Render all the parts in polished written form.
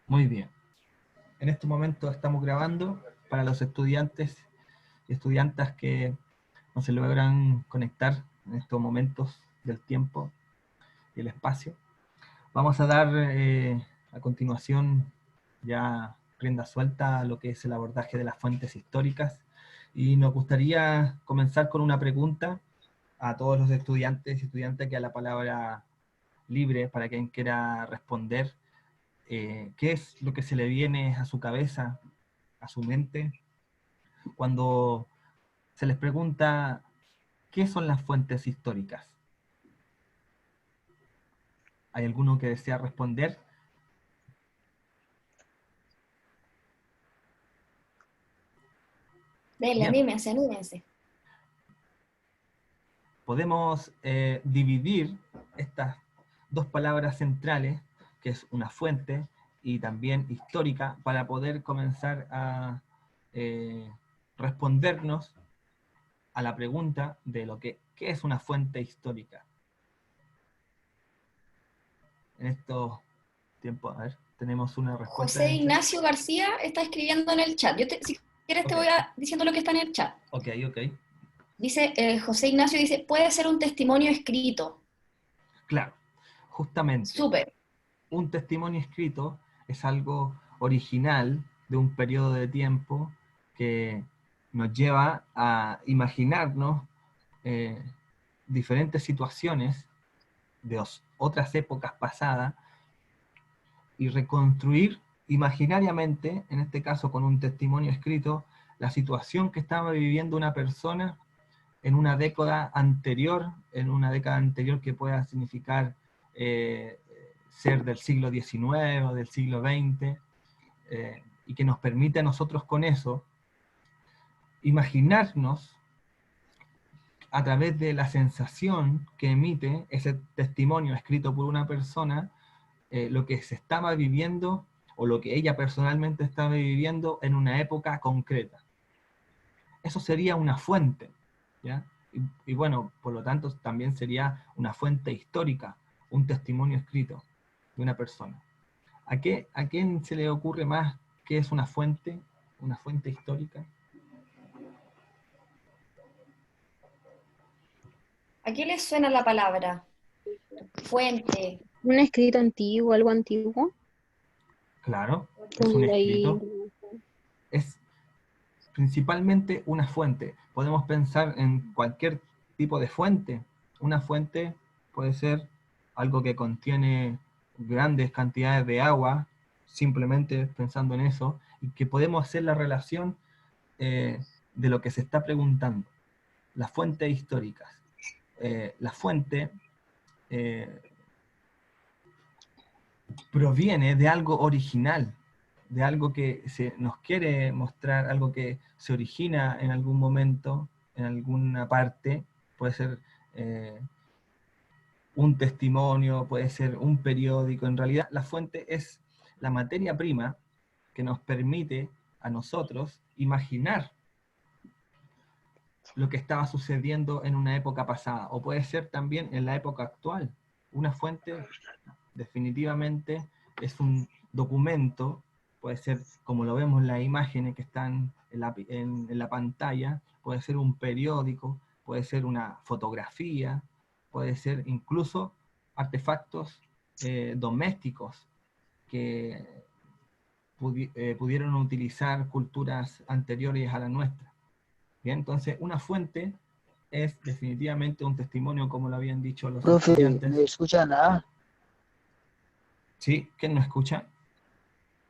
Muy bien. En este momento estamos grabando para los estudiantes y estudiantas que no se logran conectar en estos momentos del tiempo y el espacio. Vamos a dar a continuación ya rienda suelta a lo que es el abordaje de las fuentes históricas, y nos gustaría comenzar con una pregunta a todos los estudiantes y estudiantes, que a la palabra libre para quien quiera responder. ¿Qué es lo que se le viene a su cabeza, a su mente, cuando se les pregunta qué son las fuentes históricas? ¿Hay alguno que desea responder? Denle, Bien, anímense. podemos dividir estas dos palabras centrales, que es una fuente y también histórica, para poder comenzar a eh, respondernos a la pregunta de lo que ¿qué es una fuente histórica? En estos tiempos, a ver, tenemos una respuesta en José el chat. Ignacio García está escribiendo en el chat. Si quieres te Ok, voy diciendo lo que está en el chat. ok, ok. Dice, José Ignacio dice, puede ser un testimonio escrito. Claro, justamente, Súper. un testimonio escrito es algo original de un periodo de tiempo que nos lleva a imaginarnos eh, diferentes situaciones de otras épocas pasadas y reconstruir imaginariamente, en este caso con un testimonio escrito, la situación que estaba viviendo una persona en una década anterior que pueda significar eh, ser del siglo XIX o del siglo XX, y que nos permite a nosotros con eso imaginarnos a través de la sensación que emite ese testimonio escrito por una persona, lo que se estaba viviendo o lo que ella personalmente estaba viviendo en una época concreta. Eso sería una fuente, ¿ya? Y bueno, por lo tanto también sería una fuente histórica, un testimonio escrito de una persona. ¿A quién se le ocurre más qué es una fuente histórica? ¿A qué le suena la palabra? Fuente. Un escrito antiguo, algo antiguo, Claro, es un como de ahí. escrito, es principalmente una fuente. Podemos pensar en cualquier tipo de fuente. Una fuente puede ser algo que contiene grandes cantidades de agua, simplemente pensando en eso, y que podemos hacer la relación de lo que se está preguntando. Las fuentes históricas. La fuente proviene de algo original, de algo que se nos quiere mostrar, algo que se origina en algún momento, en alguna parte. Puede ser un testimonio, puede ser un periódico. En realidad la fuente es la materia prima que nos permite a nosotros imaginar lo que estaba sucediendo en una época pasada, o puede ser también en la época actual. Una fuente definitivamente es un documento, puede ser como lo vemos en las imágenes que están en la pantalla, puede ser un periódico, puede ser una fotografía, puede ser incluso artefactos domésticos que pudieron utilizar culturas anteriores a la nuestra. Bien, entonces una fuente es definitivamente un testimonio, como lo habían dicho los Profe, estudiantes. ¿me escuchan? ¿Sí? ¿Quién no escucha?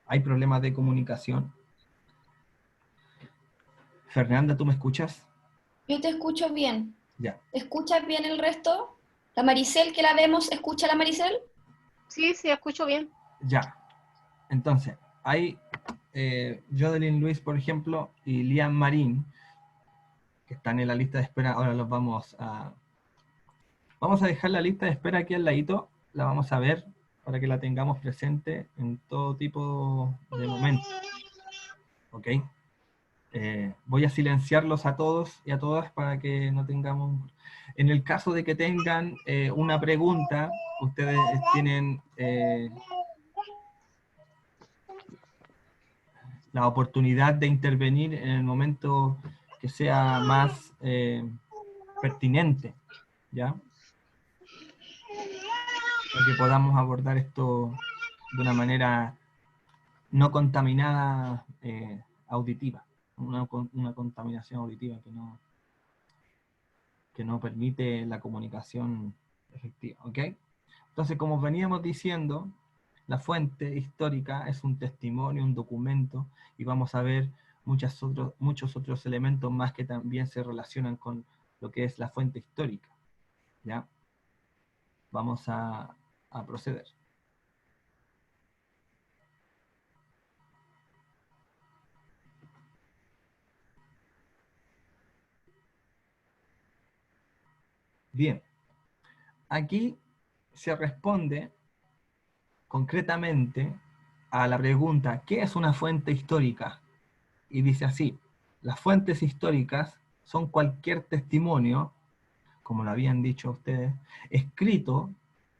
¿Hay problemas de comunicación? Fernanda, ¿tú me escuchas? Yo te escucho bien. Ya, ¿Escuchas bien el resto? La Maricel que la vemos, ¿escucha la Maricel? Sí, sí, escucho bien. ya. Entonces, hay Jodelyn Luis, por ejemplo, y Liam Marín, que están en la lista de espera. Ahora los vamos a dejar la lista de espera aquí al ladito, la vamos a ver para que la tengamos presente en todo tipo de momentos. ¿Ok? Voy a silenciarlos a todos y a todas para que no tengamos... En el caso de que tengan una pregunta, ustedes tienen la oportunidad de intervenir en el momento que sea más pertinente, ¿ya? Para que podamos abordar esto de una manera no contaminada auditiva, una contaminación auditiva que no permite la comunicación efectiva, ¿ok? Entonces, como veníamos diciendo, la fuente histórica es un testimonio, un documento, y vamos a ver muchos otros elementos más que también se relacionan con lo que es la fuente histórica, ¿ya? Vamos a proceder. Bien, aquí se responde concretamente a la pregunta, ¿qué es una fuente histórica? Y dice así, las fuentes históricas son cualquier testimonio, como lo habían dicho ustedes, escrito,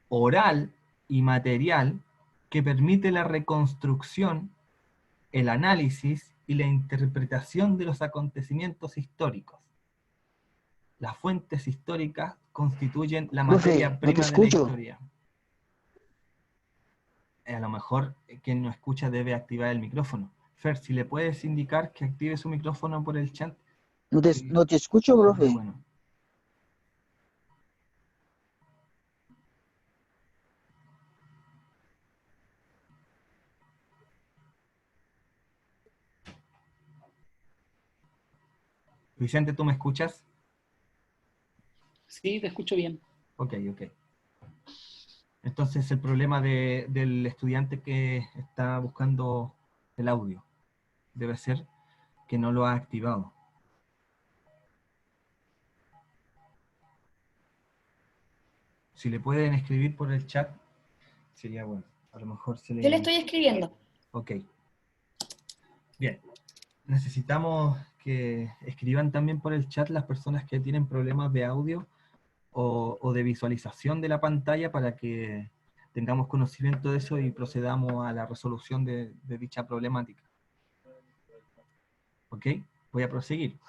oral y material que permite la reconstrucción, el análisis y la interpretación de los acontecimientos históricos. Las fuentes históricas constituyen la materia Profe, no te prima de la escucho. historia. A lo mejor quien no escucha debe activar el micrófono. Fer, si le puedes indicar que active su micrófono por el chat. Sí, No te escucho, sería profe. bueno. Vicente, ¿tú me escuchas? Sí, te escucho bien. Ok. Entonces el problema del estudiante que está buscando el audio debe ser que no lo ha activado. Si le pueden escribir por el chat, sería bueno. A lo mejor se le... Yo le estoy escribiendo. Ok. Bien. Necesitamos que escriban también por el chat las personas que tienen problemas de audio o de visualización de la pantalla para que tengamos conocimiento de eso y procedamos a la resolución de dicha problemática. ¿Ok? Voy a proseguir.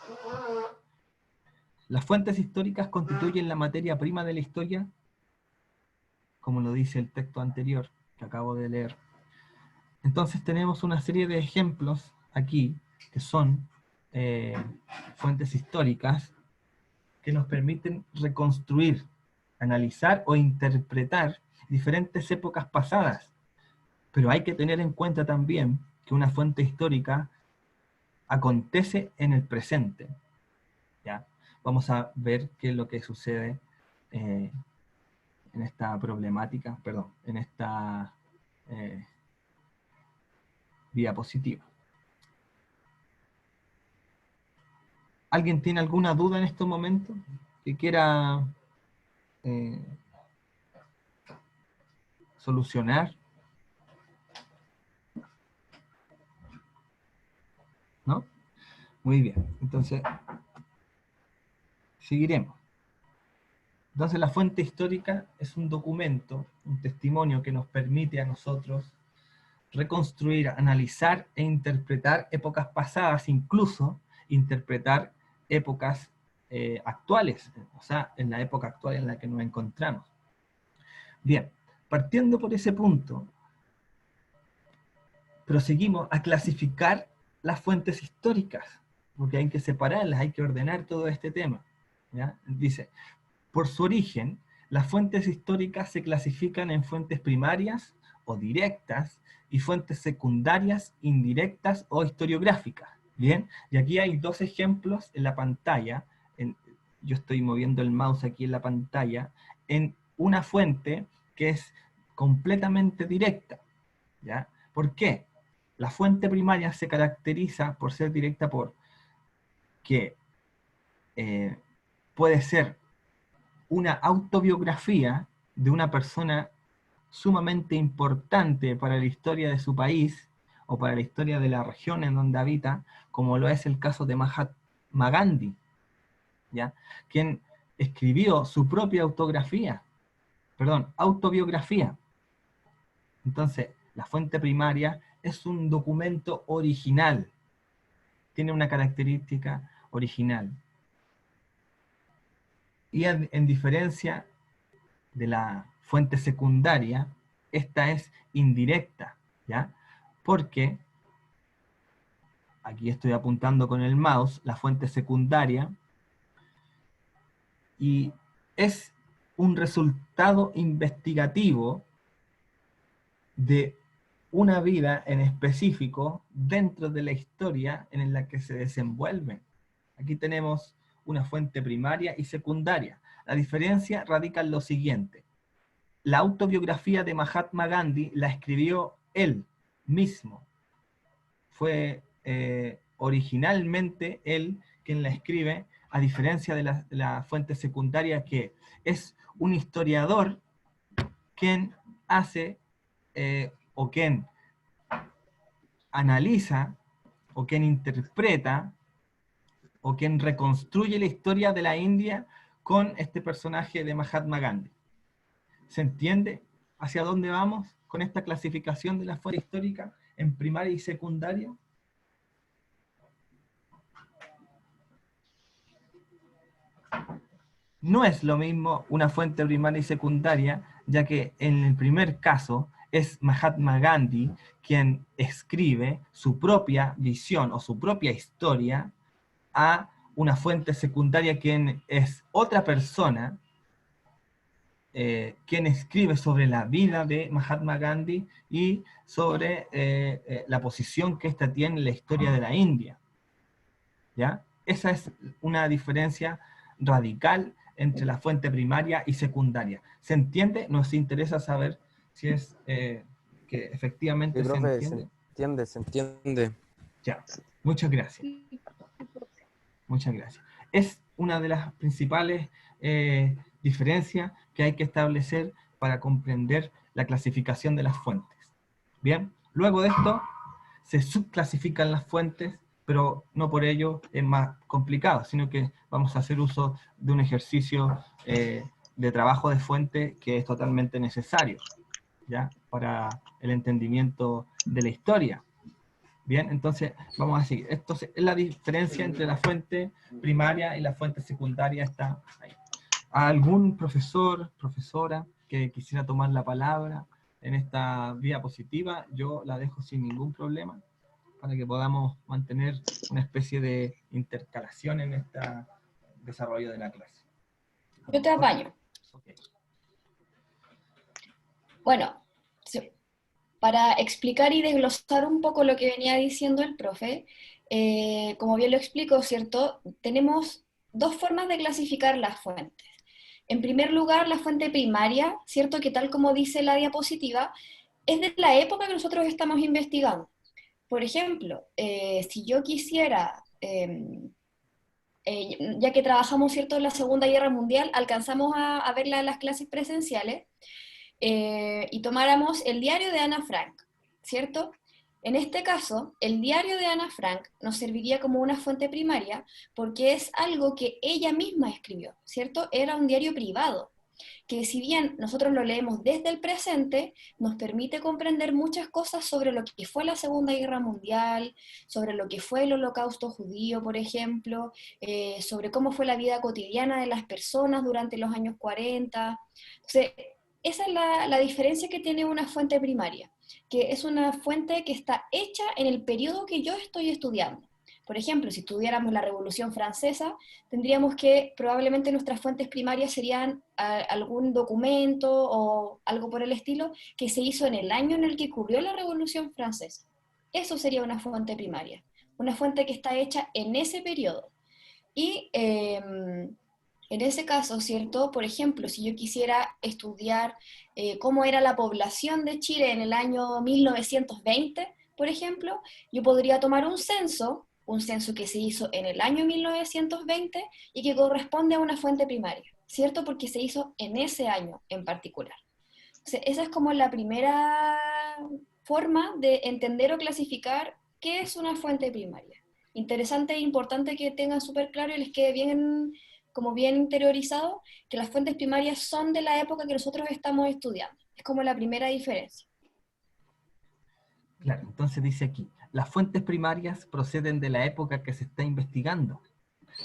Las fuentes históricas constituyen la materia prima de la historia, como lo dice el texto anterior que acabo de leer. Entonces tenemos una serie de ejemplos aquí que son fuentes históricas que nos permiten reconstruir, analizar o interpretar diferentes épocas pasadas. Pero hay que tener en cuenta también que una fuente histórica acontece en el presente. ¿Ya? Vamos a ver qué es lo que sucede en esta problemática, perdón, en esta diapositiva. ¿Alguien tiene alguna duda en estos momentos que quiera solucionar? ¿No? Muy bien, entonces seguiremos. Entonces la fuente histórica es un documento, un testimonio que nos permite a nosotros reconstruir, analizar e interpretar épocas pasadas, incluso interpretar épocas actuales, o sea, en la época actual en la que nos encontramos. Bien, partiendo por ese punto, proseguimos a clasificar las fuentes históricas, porque hay que separarlas, hay que ordenar todo este tema. ¿Ya? Dice, por su origen, las fuentes históricas se clasifican en fuentes primarias o directas y fuentes secundarias, indirectas o historiográficas. Bien, y aquí hay dos ejemplos en la pantalla. Yo estoy moviendo el mouse aquí en la pantalla, en una fuente que es completamente directa. ¿Ya? ¿Por qué? La fuente primaria se caracteriza por ser directa por que puede ser una autobiografía de una persona sumamente importante para la historia de su país o para la historia de la región en donde habita, como lo es el caso de Mahatma Gandhi, ¿ya? Quien escribió su propia autobiografía. Entonces, La fuente primaria es un documento original, tiene una característica original. Y en diferencia de la fuente secundaria, esta es indirecta, ¿ya? Porque, aquí estoy apuntando con el mouse, la fuente secundaria, y es un resultado investigativo de una vida en específico dentro de la historia en la que se desenvuelven. Aquí tenemos una fuente primaria y secundaria. La diferencia radica en lo siguiente. La autobiografía de Mahatma Gandhi la escribió él mismo. Fue originalmente él quien la escribe, a diferencia de la fuente secundaria, que es un historiador quien hace o quien analiza o quien interpreta o quien reconstruye la historia de la India con este personaje de Mahatma Gandhi. ¿Se entiende hacia dónde vamos con esta clasificación de la fuente histórica en primaria y secundaria? No es lo mismo una fuente primaria y secundaria, ya que en el primer caso es Mahatma Gandhi quien escribe su propia visión o su propia historia a una fuente secundaria quien es otra persona, quien escribe sobre la vida de Mahatma Gandhi y sobre la posición que ésta tiene en la historia de la India. ¿Ya? Esa es una diferencia radical entre la fuente primaria y secundaria. ¿Se entiende? Nos interesa saber si es que efectivamente Sí, se profe, entiende. se entiende. Ya, muchas gracias. Muchas gracias. Es una de las principales diferencias que hay que establecer para comprender la clasificación de las fuentes. Bien, luego de esto se subclasifican las fuentes, pero no por ello es más complicado, sino que vamos a hacer uso de un ejercicio de trabajo de fuente que es totalmente necesario, ¿ya? Para el entendimiento de la historia. Bien, entonces vamos a seguir. Esto es la diferencia entre la fuente primaria y la fuente secundaria, está ahí. ¿Algún profesor, profesora que quisiera tomar la palabra en esta diapositiva? Yo la dejo sin ningún problema para que podamos mantener una especie de intercalación en este desarrollo de la clase. Yo te apaño. Okay. Bueno, para explicar y desglosar un poco lo que venía diciendo el profe, como bien lo explico, ¿cierto? Tenemos dos formas de clasificar las fuentes. En primer lugar, la fuente primaria, ¿cierto? Que tal como dice la diapositiva, es de la época que nosotros estamos investigando. Por ejemplo, si yo quisiera, ya que trabajamos, ¿cierto?, en la Segunda Guerra Mundial, alcanzamos a verla en las clases presenciales, y tomáramos el diario de Ana Frank, ¿cierto? En este caso, el diario de Ana Frank nos serviría como una fuente primaria porque es algo que ella misma escribió, ¿cierto? Era un diario privado, que si bien nosotros lo leemos desde el presente, nos permite comprender muchas cosas sobre lo que fue la Segunda Guerra Mundial, sobre lo que fue el Holocausto judío, por ejemplo, sobre cómo fue la vida cotidiana de las personas durante los años 40. Entonces, esa es la diferencia que tiene una fuente primaria, que es una fuente que está hecha en el periodo que yo estoy estudiando. Por ejemplo, si estudiáramos la Revolución Francesa, tendríamos que probablemente nuestras fuentes primarias serían algún documento o algo por el estilo que se hizo en el año en el que ocurrió la Revolución Francesa. Eso sería una fuente primaria, una fuente que está hecha en ese periodo. Y en ese caso, ¿cierto? Por ejemplo, si yo quisiera estudiar cómo era la población de Chile en el año 1920, por ejemplo, yo podría tomar un censo que se hizo en el año 1920 y que corresponde a una fuente primaria, ¿cierto? Porque se hizo en ese año en particular. Entonces, esa es como la primera forma de entender o clasificar qué es una fuente primaria. Interesante e importante que tengan súper claro y les quede bien, como bien interiorizado, que las fuentes primarias son de la época que nosotros estamos estudiando. Es como la primera diferencia. Claro, entonces dice aquí, las fuentes primarias proceden de la época que se está investigando.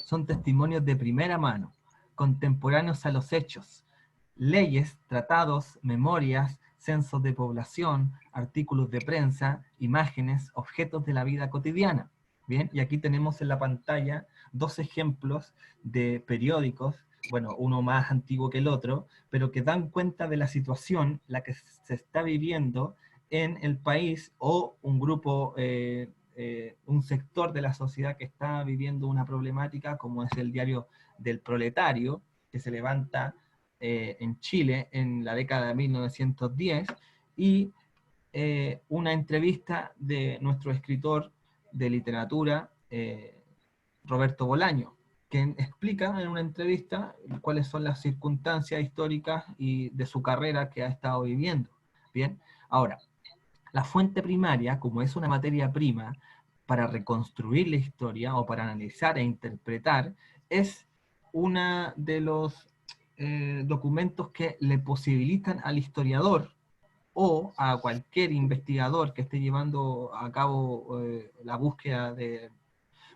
Son testimonios de primera mano, contemporáneos a los hechos, leyes, tratados, memorias, censos de población, artículos de prensa, imágenes, objetos de la vida cotidiana. Bien, y aquí tenemos en la pantalla dos ejemplos de periódicos, bueno, uno más antiguo que el otro, pero que dan cuenta de la situación, la que se está viviendo en el país o un grupo, un sector de la sociedad que está viviendo una problemática, como es el diario del Proletario, que se levanta en Chile en la década de 1910, y una entrevista de nuestro escritor de literatura, Roberto Bolaño, quien explica en una entrevista cuáles son las circunstancias históricas y de su carrera que ha estado viviendo. Bien, ahora, la fuente primaria, como es una materia prima para reconstruir la historia o para analizar e interpretar, es una de los documentos que le posibilitan al historiador o a cualquier investigador que esté llevando a cabo la búsqueda de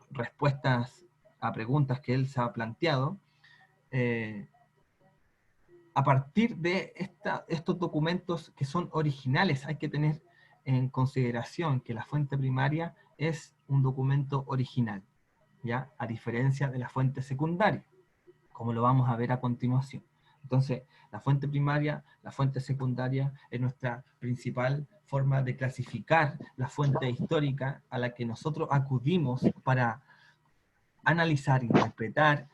respuestas a preguntas que él se ha planteado, eh, a partir de estos documentos que son originales. Hay que tener en consideración que la fuente primaria es un documento original, ¿ya? A diferencia de la fuente secundaria, como lo vamos a ver a continuación. Entonces, la fuente primaria, la fuente secundaria es nuestra principal forma de clasificar la fuente histórica a la que nosotros acudimos para analizar, interpretar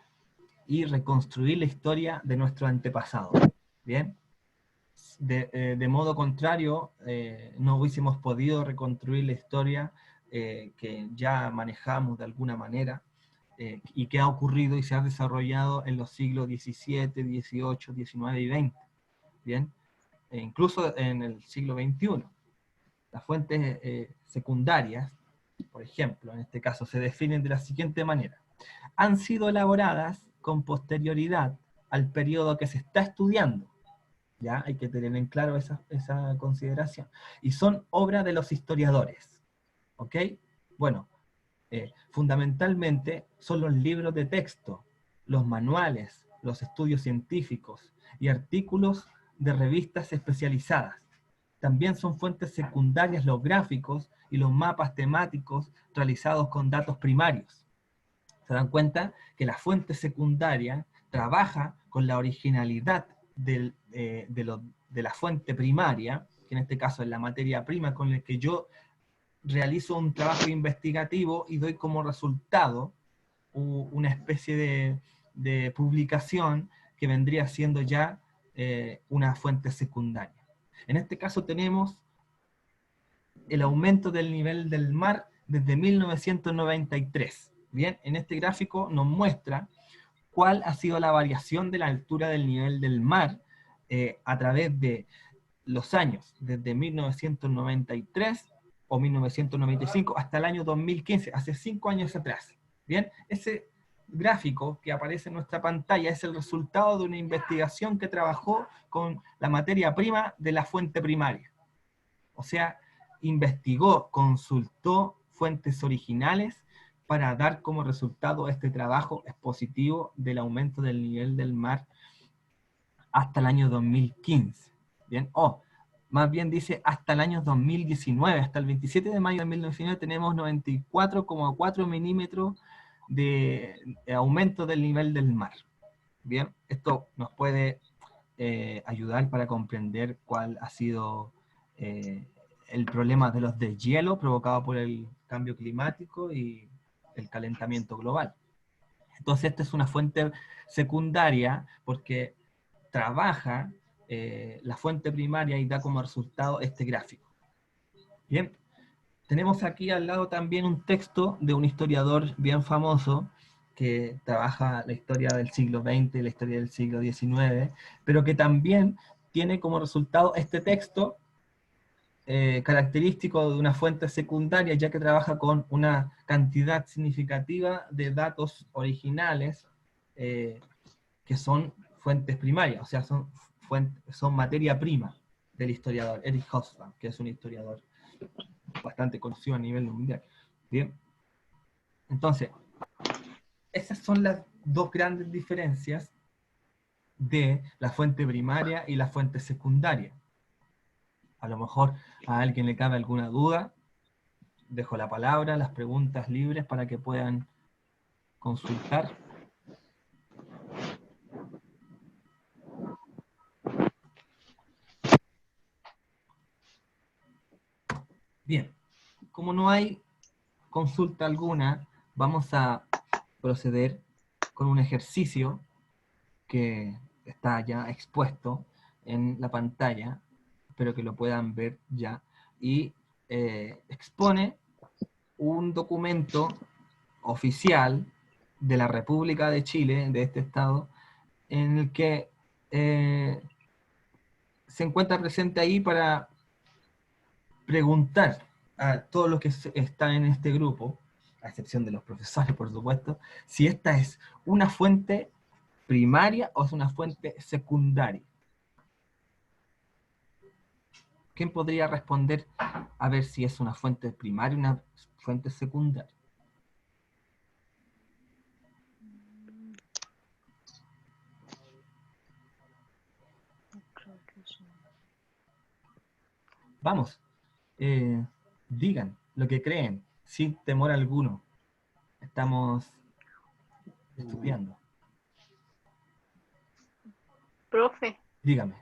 y reconstruir la historia de nuestro antepasado. ¿Bien? De modo contrario, no hubiésemos podido reconstruir la historia que ya manejamos de alguna manera, y que ha ocurrido y se ha desarrollado en los siglos XVII, XVIII, XIX y XX. ¿Bien? Incluso en el siglo XXI. Las fuentes secundarias, por ejemplo, en este caso, se definen de la siguiente manera. Han sido elaboradas con posterioridad al periodo que se está estudiando. Ya hay que tener en claro esa consideración. Y son obra de los historiadores. ¿Ok? Bueno, fundamentalmente son los libros de texto, los manuales, los estudios científicos y artículos de revistas especializadas. También son fuentes secundarias los gráficos y los mapas temáticos realizados con datos primarios. Se dan cuenta que la fuente secundaria trabaja con la originalidad de la fuente primaria, que en este caso es la materia prima con la que yo realizo un trabajo investigativo y doy como resultado una especie de publicación que vendría siendo ya una fuente secundaria. En este caso tenemos el aumento del nivel del mar desde 1993. Bien, en este gráfico nos muestra cuál ha sido la variación de la altura del nivel del mar a través de los años, desde 1993 o 1995 hasta el año 2015, hace 5 años atrás. Bien, ese gráfico que aparece en nuestra pantalla es el resultado de una investigación que trabajó con la materia prima de la fuente primaria. O sea, investigó, consultó fuentes originales para dar como resultado este trabajo expositivo del aumento del nivel del mar hasta el año 2015. ¿Bien? Más bien dice hasta el año 2019, hasta el 27 de mayo de 2019 tenemos 94,4 milímetros de aumento del nivel del mar. Bien, esto nos puede ayudar para comprender cuál ha sido el problema de los deshielos provocado por el cambio climático y el calentamiento global. Entonces esta es una fuente secundaria porque trabaja la fuente primaria y da como resultado este gráfico. Bien, tenemos aquí al lado también un texto de un historiador bien famoso que trabaja la historia del siglo XX, la historia del siglo XIX, pero que también tiene como resultado este texto característico de una fuente secundaria, ya que trabaja con una cantidad significativa de datos originales que son fuentes primarias, o sea, son materia prima del historiador Eric Hobsbawm, que es un historiador bastante conocido a nivel mundial. Bien, entonces, esas son las dos grandes diferencias de la fuente primaria y la fuente secundaria. A lo mejor a alguien le cabe alguna duda, dejo la palabra, las preguntas libres para que puedan consultar. Bien, como no hay consulta alguna, vamos a proceder con un ejercicio que está ya expuesto en la pantalla, espero que lo puedan ver ya, y expone un documento oficial de la República de Chile, de este estado, en el que se encuentra presente ahí para preguntar a todos los que están en este grupo, a excepción de los profesores, por supuesto, si esta es una fuente primaria o es una fuente secundaria. ¿Quién podría responder a ver si es una fuente primaria o una fuente secundaria? Vamos, digan lo que creen, sin temor alguno. Estamos estudiando. Profe, Dígame.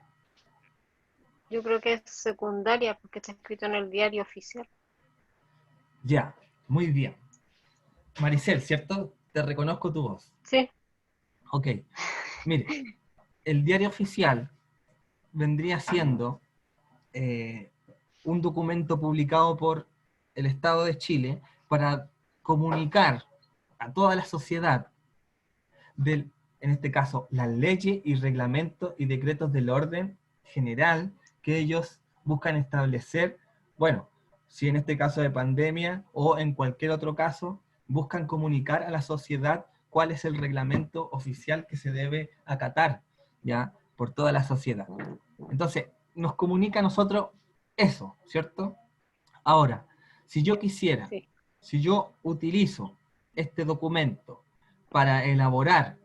yo creo que es secundaria porque está escrito en el diario oficial. Ya, muy bien. Maricel, ¿cierto? Te reconozco tu voz. Sí, Ok, mire, el diario oficial vendría siendo un documento publicado por el Estado de Chile para comunicar a toda la sociedad del, en este caso, las leyes y reglamentos y decretos del orden general que ellos buscan establecer, bueno, si en este caso de pandemia o en cualquier otro caso, buscan comunicar a la sociedad cuál es el reglamento oficial que se debe acatar, ¿ya? Por toda la sociedad. Entonces, nos comunica a nosotros eso, ¿cierto? Ahora, si yo quisiera, sí. si yo utilizo este documento para elaborar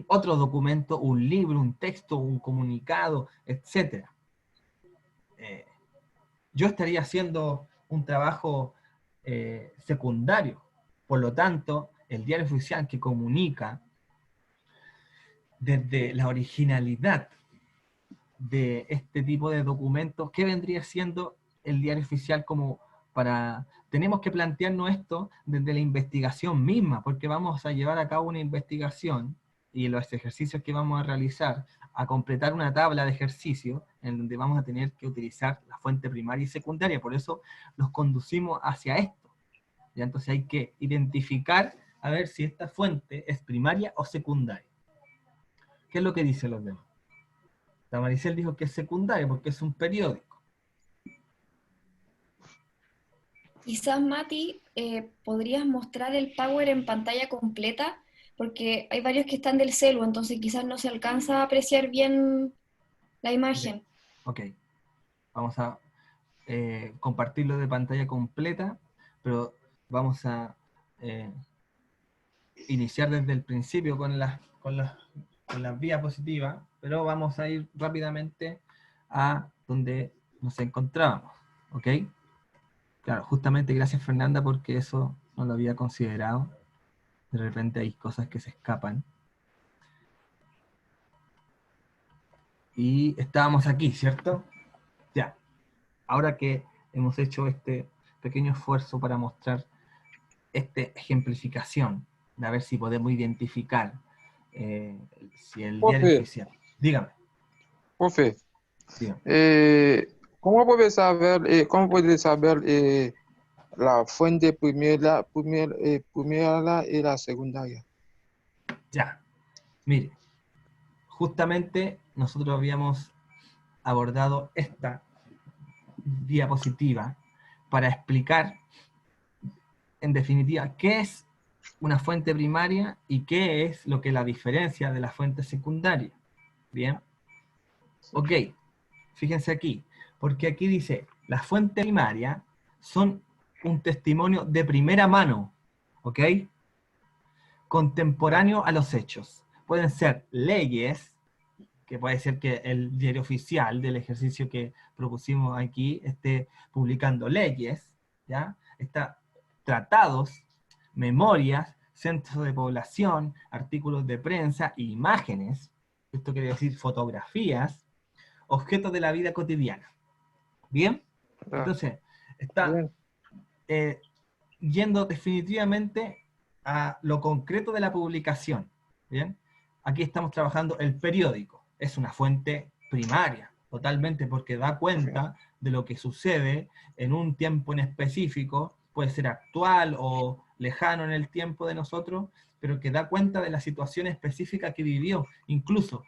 otro documento, un libro, un texto, un comunicado, etc., yo estaría haciendo un trabajo secundario. Por lo tanto, el diario oficial que comunica desde la originalidad de este tipo de documentos, ¿qué vendría siendo el diario oficial como para... Tenemos que plantearnos esto desde la investigación misma, porque vamos a llevar a cabo una investigación y los ejercicios que vamos a realizar, a completar una tabla de ejercicios en donde vamos a tener que utilizar la fuente primaria y secundaria, por eso los conducimos hacia esto. ¿Ya? Entonces hay que identificar a ver si esta fuente es primaria o secundaria. ¿Qué es lo que dicen los demás? La Maricel dijo que es secundaria porque es un periódico. Quizás, Mati, podrías mostrar el Power en pantalla completa, porque hay varios que están del celu, entonces quizás no se alcanza a apreciar bien la imagen. Ok, vamos a compartirlo de pantalla completa, pero vamos a iniciar desde el principio con las diapositivas, pero vamos a ir rápidamente a donde nos encontrábamos, ¿ok? Claro, justamente gracias Fernanda porque eso no lo había considerado. De repente hay cosas que se escapan. Y estábamos aquí, ¿cierto? Ya. Ahora que hemos hecho este pequeño esfuerzo para mostrar esta ejemplificación, de a ver si podemos identificar si el diario Profe, oficial. Dígame, profe, dígame. ¿cómo puede saber la fuente primera y la secundaria? Ya, mire, justamente nosotros habíamos abordado esta diapositiva para explicar, en definitiva, qué es una fuente primaria y qué es lo que la diferencia de la fuente secundaria. Bien. Ok, fíjense aquí, porque aquí dice las fuentes primarias son un testimonio de primera mano, ¿ok? Contemporáneo a los hechos. Pueden ser leyes, que puede ser que el diario oficial del ejercicio que propusimos aquí esté publicando leyes, ¿ya? Está tratados, memorias, centros de población, artículos de prensa, imágenes, esto quiere decir fotografías, objetos de la vida cotidiana. ¿Bien? Ya. Entonces, está Bien. yendo definitivamente a lo concreto de la publicación. ¿Bien? Aquí estamos trabajando el periódico. Es una fuente primaria, totalmente, porque da cuenta de lo que sucede en un tiempo en específico, puede ser actual o lejano en el tiempo de nosotros, pero que da cuenta de la situación específica que vivió. Incluso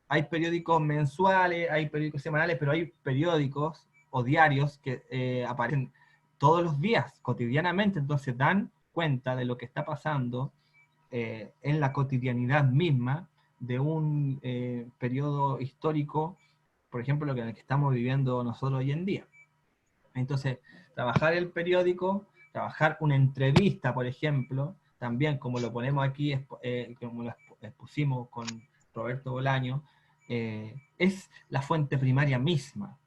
hay periódicos mensuales, hay periódicos semanales, pero hay periódicos o diarios que aparecen todos los días, cotidianamente, entonces dan cuenta de lo que está pasando en la cotidianidad misma de un periodo histórico, por ejemplo, lo que en el que estamos viviendo nosotros hoy en día. Entonces, trabajar el periódico, trabajar una entrevista, por ejemplo, también como lo ponemos aquí, como lo expusimos con Roberto Bolaño, es la fuente primaria misma,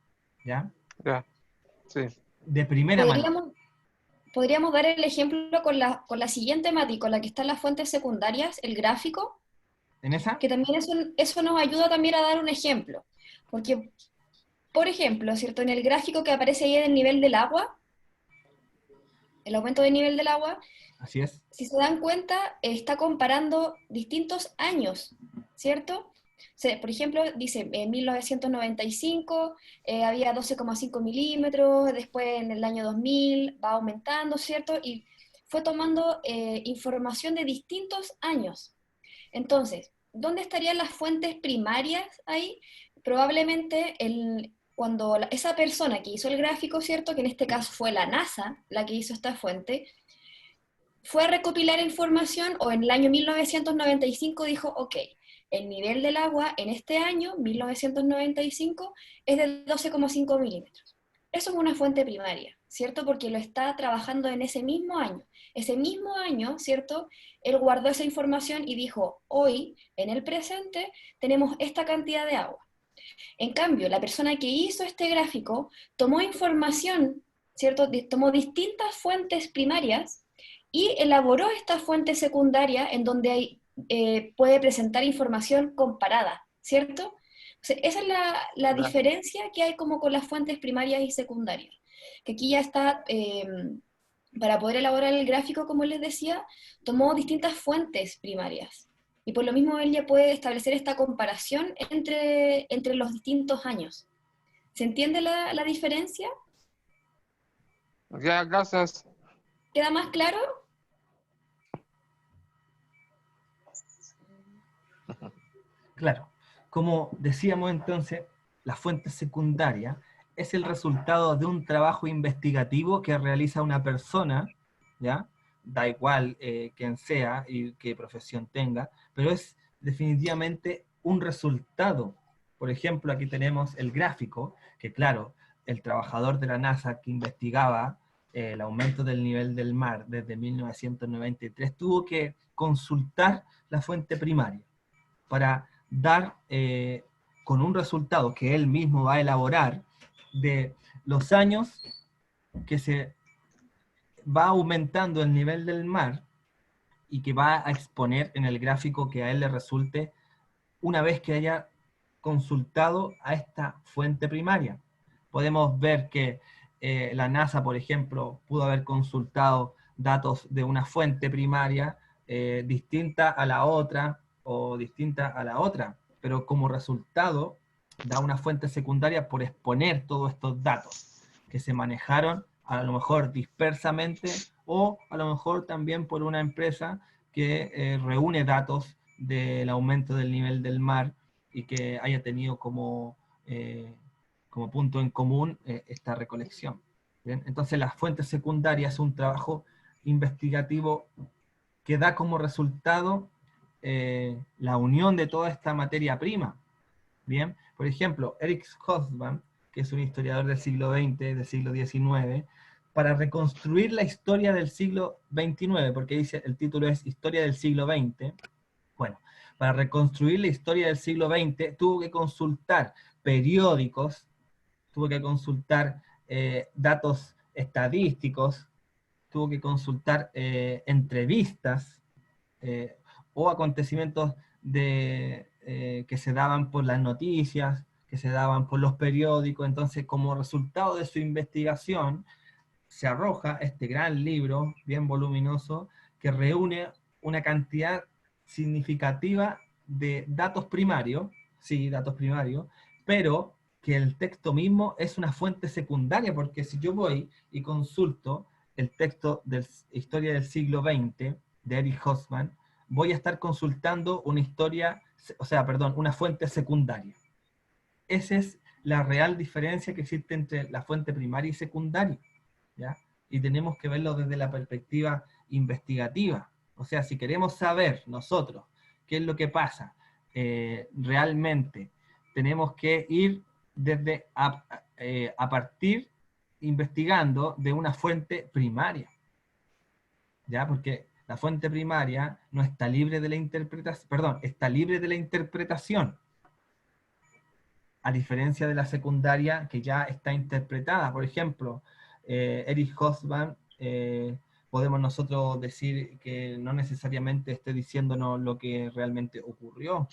¿ya? Ya. Sí. De primera mano. Podríamos dar el ejemplo con la siguiente Mati, con la que están las fuentes secundarias, el gráfico, ¿En esa? que también eso nos ayuda también a dar un ejemplo. Porque, por ejemplo, ¿cierto? En el gráfico que aparece ahí en el nivel del agua, el aumento del nivel del agua, Así es. si se dan cuenta, está comparando distintos años, ¿cierto? Por ejemplo, dice, en 1995 había 12,5 milímetros, después en el año 2000 va aumentando, ¿cierto? Y fue tomando información de distintos años. Entonces, ¿dónde estarían las fuentes primarias ahí? Probablemente cuando esa persona que hizo el gráfico, ¿cierto? Que en este caso fue la NASA la que hizo esta fuente, fue a recopilar información o en el año 1995 dijo, ok, el nivel del agua en este año, 1995, es de 12,5 milímetros. Eso es una fuente primaria, ¿cierto? Porque lo está trabajando en ese mismo año. Ese mismo año, ¿cierto? Él guardó esa información y dijo, hoy, en el presente, tenemos esta cantidad de agua. En cambio, la persona que hizo este gráfico tomó información, ¿cierto? Tomó distintas fuentes primarias y elaboró esta fuente secundaria en donde puede presentar información comparada, ¿cierto? O sea, esa es la Ya. diferencia que hay como con las fuentes primarias y secundarias. Que aquí ya está, para poder elaborar el gráfico, como les decía, tomó distintas fuentes primarias. Y por lo mismo él ya puede establecer esta comparación entre los distintos años. ¿Se entiende la diferencia? Ya, gracias. ¿Queda más claro? Claro, como decíamos entonces, la fuente secundaria es el resultado de un trabajo investigativo que realiza una persona, ¿ya? Da igual quién sea y qué profesión tenga, pero es definitivamente un resultado. Por ejemplo, aquí tenemos el gráfico, que claro, el trabajador de la NASA que investigaba el aumento del nivel del mar desde 1993 tuvo que consultar la fuente primaria para dar con un resultado que él mismo va a elaborar de los años que se va aumentando el nivel del mar y que va a exponer en el gráfico que a él le resulte una vez que haya consultado a esta fuente primaria. Podemos ver que la NASA, por ejemplo, pudo haber consultado datos de una fuente primaria distinta a la otra o distinta a la otra, pero como resultado da una fuente secundaria por exponer todos estos datos que se manejaron a lo mejor dispersamente o a lo mejor también por una empresa que reúne datos del aumento del nivel del mar y que haya tenido como punto en común esta recolección. ¿Bien? Entonces las fuentes secundarias es un trabajo investigativo que da como resultado la unión de toda esta materia prima. Bien, por ejemplo, Eric Hobsbawm que es un historiador del siglo XX, del siglo XIX, para reconstruir la historia del siglo XXIX, porque dice, el título es Historia del siglo XX. Bueno, para reconstruir la historia del siglo XX tuvo que consultar periódicos, tuvo que consultar datos estadísticos, tuvo que consultar entrevistas o acontecimientos que se daban por las noticias, que se daban por los periódicos. Entonces, como resultado de su investigación, se arroja este gran libro, bien voluminoso, que reúne una cantidad significativa de datos primarios, sí, datos primarios, pero que el texto mismo es una fuente secundaria, porque si yo voy y consulto el texto de Historia del siglo XX, de Eric Hobsbawm, voy a estar consultando una historia, o sea, perdón, una fuente secundaria. Esa es la real diferencia que existe entre la fuente primaria y secundaria, ¿ya? Y tenemos que verlo desde la perspectiva investigativa. O sea, si queremos saber nosotros qué es lo que pasa realmente, tenemos que ir desde a partir investigando de una fuente primaria, ¿ya? Porque la fuente primaria no está libre de la interpretación, perdón, está libre de la interpretación, a diferencia de la secundaria que ya está interpretada. Por ejemplo, Eric Hobsbawm, podemos nosotros decir que no necesariamente esté diciéndonos lo que realmente ocurrió,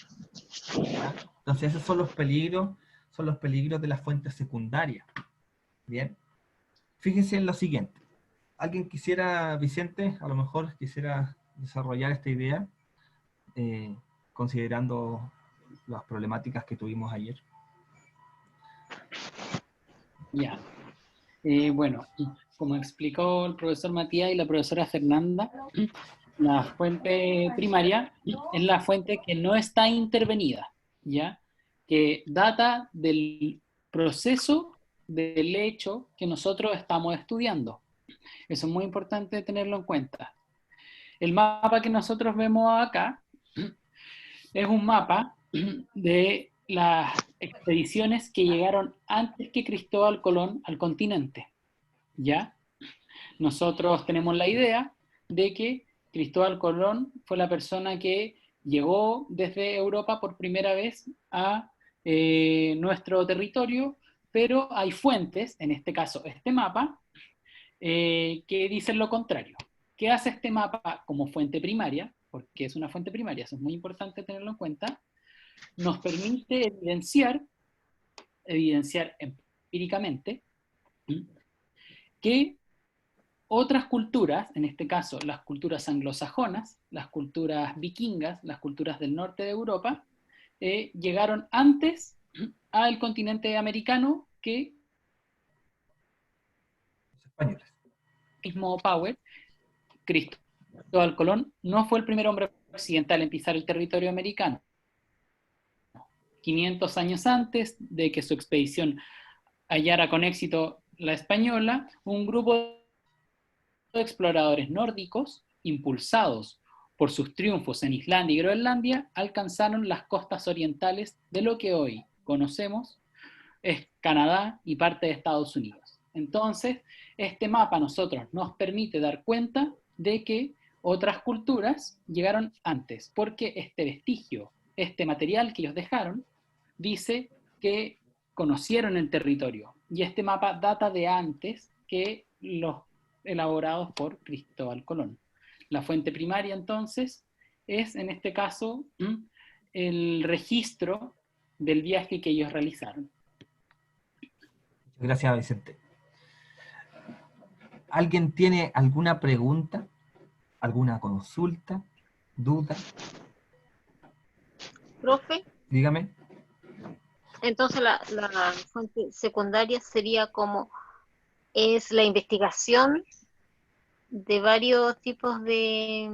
¿ya? Entonces esos son los peligros de la fuente secundaria. Bien, fíjense en lo siguiente. ¿Alguien quisiera, Vicente, a lo mejor quisiera desarrollar esta idea, considerando las problemáticas que tuvimos ayer? Ya. Bueno, como explicó el profesor Matías y la profesora Fernanda, la fuente primaria es la fuente que no está intervenida, ¿ya? Que data del proceso del hecho que nosotros estamos estudiando. Eso es muy importante tenerlo en cuenta. El mapa que nosotros vemos acá es un mapa de las expediciones que llegaron antes que Cristóbal Colón al continente, ¿ya? Nosotros tenemos la idea de que Cristóbal Colón fue la persona que llegó desde Europa por primera vez a nuestro territorio, pero hay fuentes, en este caso este mapa, que dicen lo contrario. ¿Qué hace este mapa como fuente primaria? Porque es una fuente primaria, eso es muy importante tenerlo en cuenta. Nos permite evidenciar empíricamente que otras culturas, en este caso las culturas anglosajonas, las culturas vikingas, las culturas del norte de Europa, llegaron antes al continente americano que Los españoles. mismo Power. Cristóbal Colón no fue el primer hombre occidental en pisar el territorio americano. 500 años antes de que su expedición hallara con éxito la española, un grupo de exploradores nórdicos, impulsados por sus triunfos en Islandia y Groenlandia, alcanzaron las costas orientales de lo que hoy conocemos es Canadá y parte de Estados Unidos. Entonces, este mapa a nosotros nos permite dar cuenta de que otras culturas llegaron antes, porque este vestigio, este material que ellos dejaron, dice que conocieron el territorio. Y este mapa data de antes que los elaborados por Cristóbal Colón. La fuente primaria, entonces, es, en este caso, el registro del viaje que ellos realizaron. Gracias, Vicente. ¿Alguien tiene alguna pregunta? ¿Alguna consulta? ¿Duda? Profe, Dígame. entonces la fuente secundaria sería como es la investigación de varios tipos de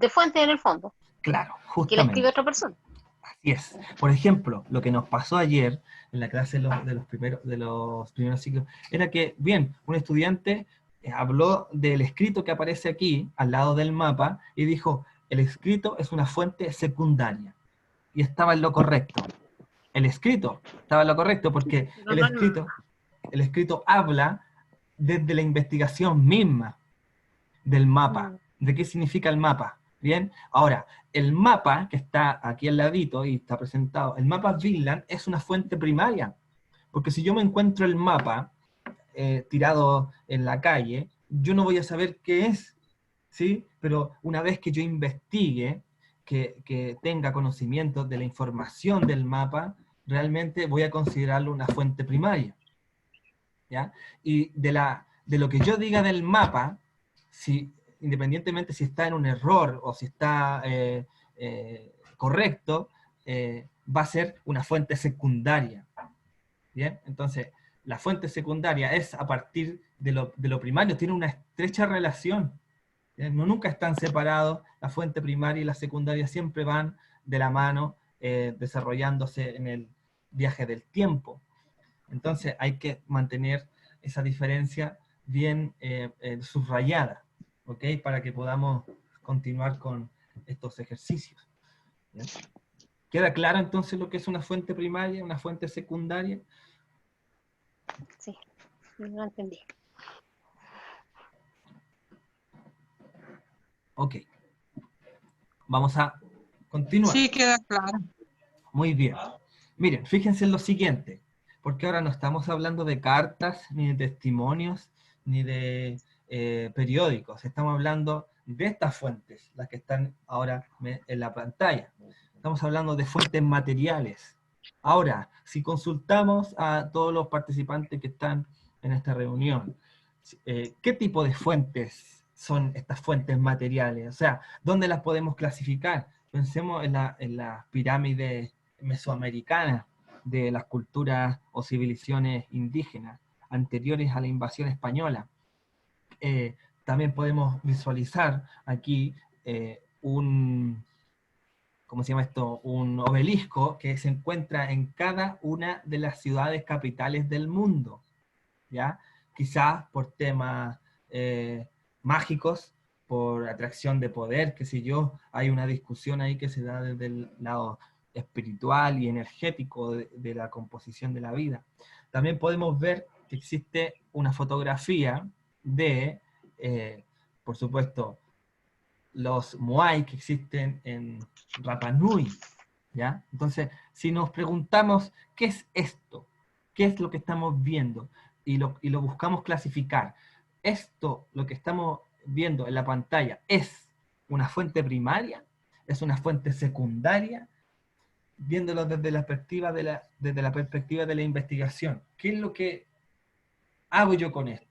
fuentes en el fondo, Claro, que la escribe justamente. otra persona. Así es. Por ejemplo, lo que nos pasó ayer en la clase de los primeros ciclos, era que, bien, un estudiante habló del escrito que aparece aquí, al lado del mapa, y dijo, el escrito es una fuente secundaria. Y estaba en lo correcto. El escrito, estaba lo correcto, porque Pero no el el escrito habla desde la investigación misma del mapa, de qué significa el mapa. Bien, ahora, el mapa que está aquí al ladito y está presentado, el mapa Vinland es una fuente primaria, porque si yo me encuentro el mapa tirado en la calle, yo no voy a saber qué es, ¿sí? Pero una vez que yo investigue, que tenga conocimiento de la información del mapa, realmente voy a considerarlo una fuente primaria, ¿ya? Y de lo que yo diga del mapa, si, independientemente si está en un error o si está correcto, va a ser una fuente secundaria, ¿bien? Entonces, la fuente secundaria es a partir de lo primario, tiene una estrecha relación, ¿bien? No, nunca están separados, la fuente primaria y la secundaria siempre van de la mano, desarrollándose en el viaje del tiempo. Entonces hay que mantener esa diferencia bien subrayada, ¿ok? Para que podamos continuar con estos ejercicios. ¿Bien? ¿Queda claro entonces lo que es una fuente primaria, una fuente secundaria? Sí, no entendí. Ok. Vamos a continuar. Sí, queda claro. Muy bien. Miren, fíjense en lo siguiente, porque ahora no estamos hablando de cartas, ni de testimonios, ni de periódicos. Estamos hablando de estas fuentes, las que están ahora en la pantalla. Estamos hablando de fuentes materiales. Ahora, si consultamos a todos los participantes que están en esta reunión, ¿qué tipo de fuentes son estas fuentes materiales? O sea, ¿dónde las podemos clasificar? Pensemos en la pirámide mesoamericana de las culturas o civilizaciones indígenas anteriores a la invasión española. También podemos visualizar aquí ¿cómo se llama esto? Un obelisco que se encuentra en cada una de las ciudades capitales del mundo, ¿ya? Quizás por temas mágicos, por atracción de poder, qué sé yo, hay una discusión ahí que se da desde el lado espiritual y energético de la composición de la vida. También podemos ver que existe una fotografía de, por supuesto, los Moai que existen en Rapa Nui, ¿ya? Entonces, si nos preguntamos, ¿qué es esto? ¿Qué es lo que estamos viendo? Y lo buscamos clasificar. Esto, lo que estamos viendo en la pantalla, ¿es una fuente primaria? ¿Es una fuente secundaria? Viéndolo desde desde la perspectiva de la investigación. ¿Qué es lo que hago yo con esto?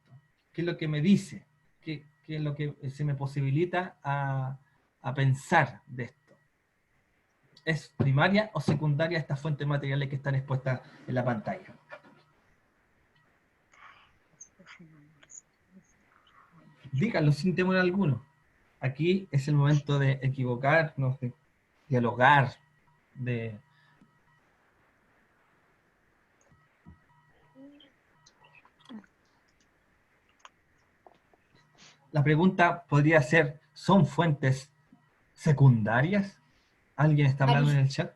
¿Qué es lo que me dice? ¿Qué es lo que se me posibilita a pensar de esto? ¿Es primaria o secundaria estas fuentes materiales que están expuestas en la pantalla? Díganlo sin temor alguno. Aquí es el momento de equivocarnos, de dialogar, de... La pregunta podría ser, ¿son fuentes secundarias? ¿Alguien está hablando en el chat?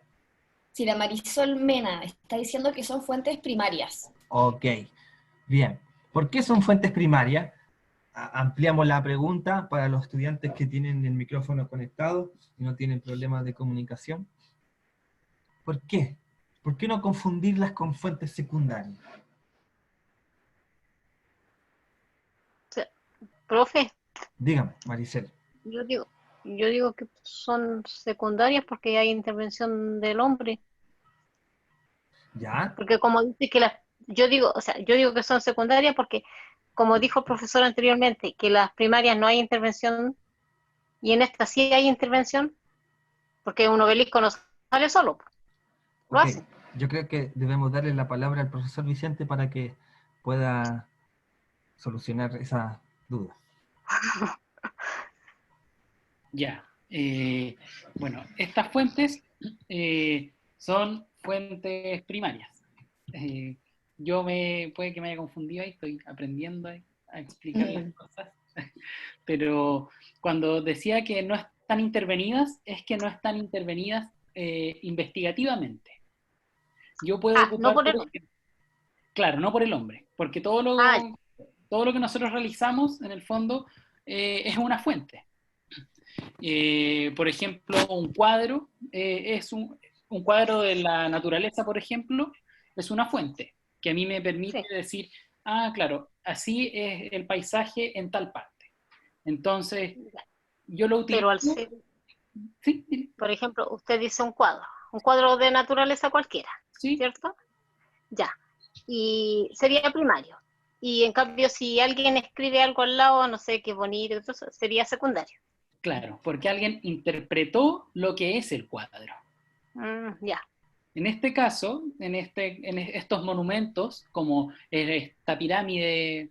Si la Marisol Mena está diciendo que son fuentes primarias. Ok, bien. ¿Por qué son fuentes primarias? Ampliamos la pregunta para los estudiantes que tienen el micrófono conectado y no tienen problemas de comunicación. ¿Por qué? ¿Por qué no confundirlas con fuentes secundarias? Profe, Dígame, Maricel. yo digo, yo digo que son secundarias porque hay intervención del hombre. ¿Ya? Porque como dice que yo digo, o sea, yo digo que son secundarias porque, como dijo el profesor anteriormente, que las primarias no hay intervención y en esta sí hay intervención, porque un obelisco no sale solo, lo Ok, hace. yo creo que debemos darle la palabra al profesor Vicente para que pueda solucionar esa duda. Ya. Bueno, estas fuentes son fuentes primarias. Puede que me haya confundido ahí, estoy aprendiendo a explicar las cosas, pero cuando decía que no están intervenidas, es que no están intervenidas investigativamente. Yo puedo Ah, ocupar, no por por el... ejemplo, claro, no por el hombre, porque Ah, todo lo que nosotros realizamos, en el fondo, es una fuente. Por ejemplo, un cuadro es un cuadro de la naturaleza, por ejemplo, es una fuente que a mí me permite sí. decir, ah, claro, así es el paisaje en tal parte. Entonces, yo lo Pero al utilizo, ser, sí, por ejemplo, usted dice un cuadro de naturaleza cualquiera, sí, ¿cierto? Ya. Y sería primario. Y en cambio, si alguien escribe algo al lado, no sé, qué bonito, entonces sería secundario. claro, porque alguien interpretó lo que es el cuadro. Ya. En este caso, estos monumentos, como esta pirámide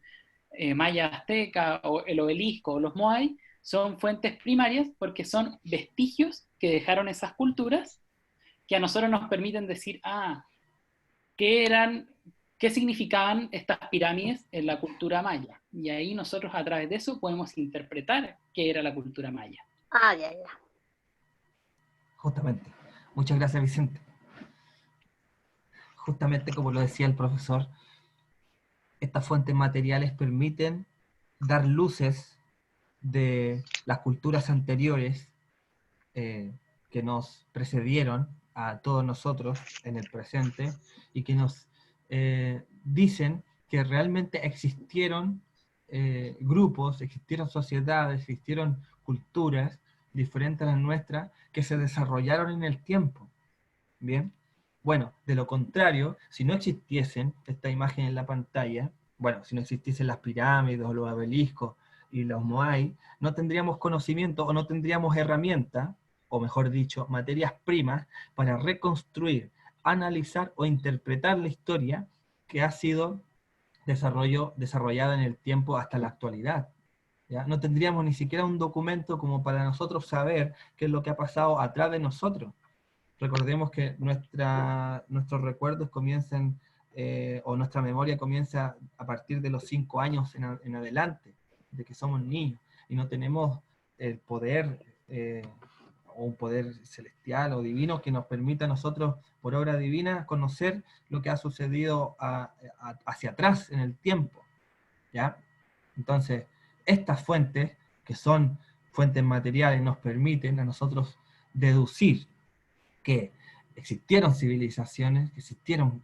maya azteca, o el obelisco, o los moai, son fuentes primarias porque son vestigios que dejaron esas culturas que a nosotros nos permiten decir, ah, ¿qué eran, qué significaban estas pirámides en la cultura maya? Y ahí nosotros a través de eso podemos interpretar qué era la cultura maya. Ah, ya, ya. Justamente. Muchas gracias, Vicente. Justamente como lo decía el profesor, estas fuentes materiales permiten dar luces de las culturas anteriores que nos precedieron a todos nosotros en el presente y que nos dicen que realmente existieron grupos, existieron sociedades, existieron culturas diferentes a las nuestras que se desarrollaron en el tiempo. ¿Bien? Bueno, de lo contrario, si no existiesen esta imagen en la pantalla, bueno, si no existiesen las pirámides o los obeliscos y los moai, no tendríamos conocimiento o no tendríamos herramientas, o mejor dicho, materias primas para reconstruir, analizar o interpretar la historia que ha sido desarrollada en el tiempo hasta la actualidad. ¿Ya? No tendríamos ni siquiera un documento como para nosotros saber qué es lo que ha pasado atrás de nosotros. Recordemos que nuestros recuerdos comienzan, o nuestra memoria comienza a partir de los 5 años en adelante, de que somos niños, y no tenemos el poder, o un poder celestial o divino que nos permita a nosotros, por obra divina, conocer lo que ha sucedido hacia atrás en el tiempo. ¿Ya? Entonces, estas fuentes, que son fuentes materiales, nos permiten a nosotros deducir que existieron civilizaciones, que existieron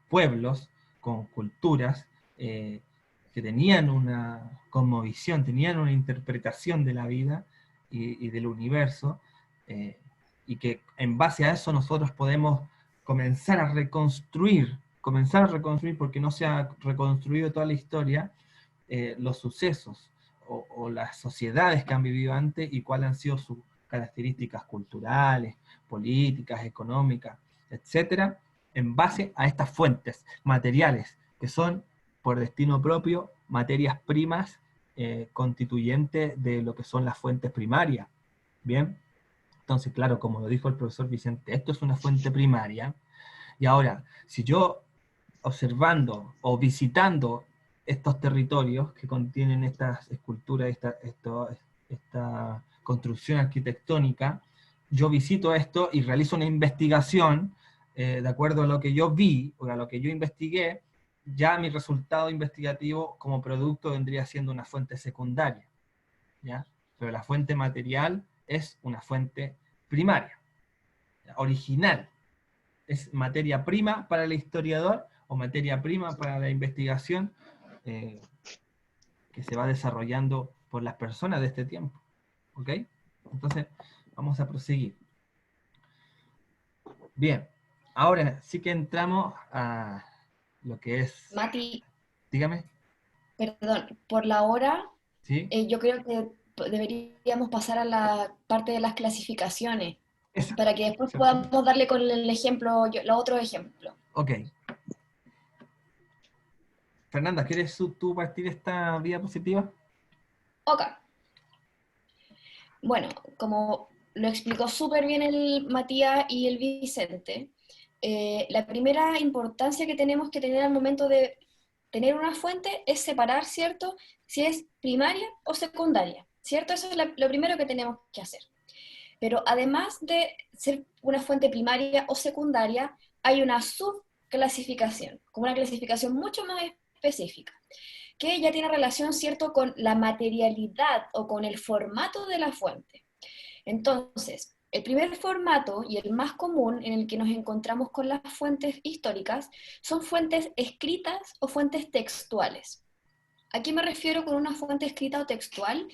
pueblos con culturas que tenían una cosmovisión, tenían una interpretación de la vida y del universo, y que en base a eso nosotros podemos comenzar a reconstruir porque no se ha reconstruido toda la historia, los sucesos o las sociedades que han vivido antes y cuáles han sido sus características culturales, políticas, económicas, etcétera, en base a estas fuentes materiales que son, por destino propio, materias primas constituyentes de lo que son las fuentes primarias. Bien, entonces, claro, como lo dijo el profesor Vicente, esto es una fuente primaria. Y ahora, si yo, observando o visitando estos territorios que contienen estas esculturas, esta construcción arquitectónica, yo visito esto y realizo una investigación de acuerdo a lo que yo vi o a lo que yo investigué, ya mi resultado investigativo como producto vendría siendo una fuente secundaria, ¿ya? Pero la fuente material es una fuente primaria, ¿ya? Original. Es materia prima para el historiador o materia prima para la investigación que se va desarrollando por las personas de este tiempo. ¿Ok? Entonces, vamos a proseguir. Bien, ahora sí que entramos a lo que es... Mati, Dígame, perdón, por la hora, ¿sí? yo creo que deberíamos pasar a la parte de las clasificaciones, Esa, para que después ¿cierto? podamos darle con el ejemplo, los otros ejemplos. Ok. Fernanda, ¿quieres tú partir esta diapositiva? Ok. Bueno, como lo explicó súper bien el Matías y el Vicente, la primera importancia que tenemos que tener al momento de tener una fuente es separar, ¿cierto? Si es primaria o secundaria, ¿cierto? Eso es lo primero que tenemos que hacer. Pero además de ser una fuente primaria o secundaria, hay una subclasificación, como una clasificación mucho más específica, que ya tiene relación, ¿cierto?, con la materialidad o con el formato de la fuente. Entonces, el primer formato y el más común en el que nos encontramos con las fuentes históricas son fuentes escritas o fuentes textuales. ¿A qué me refiero con una fuente escrita o textual?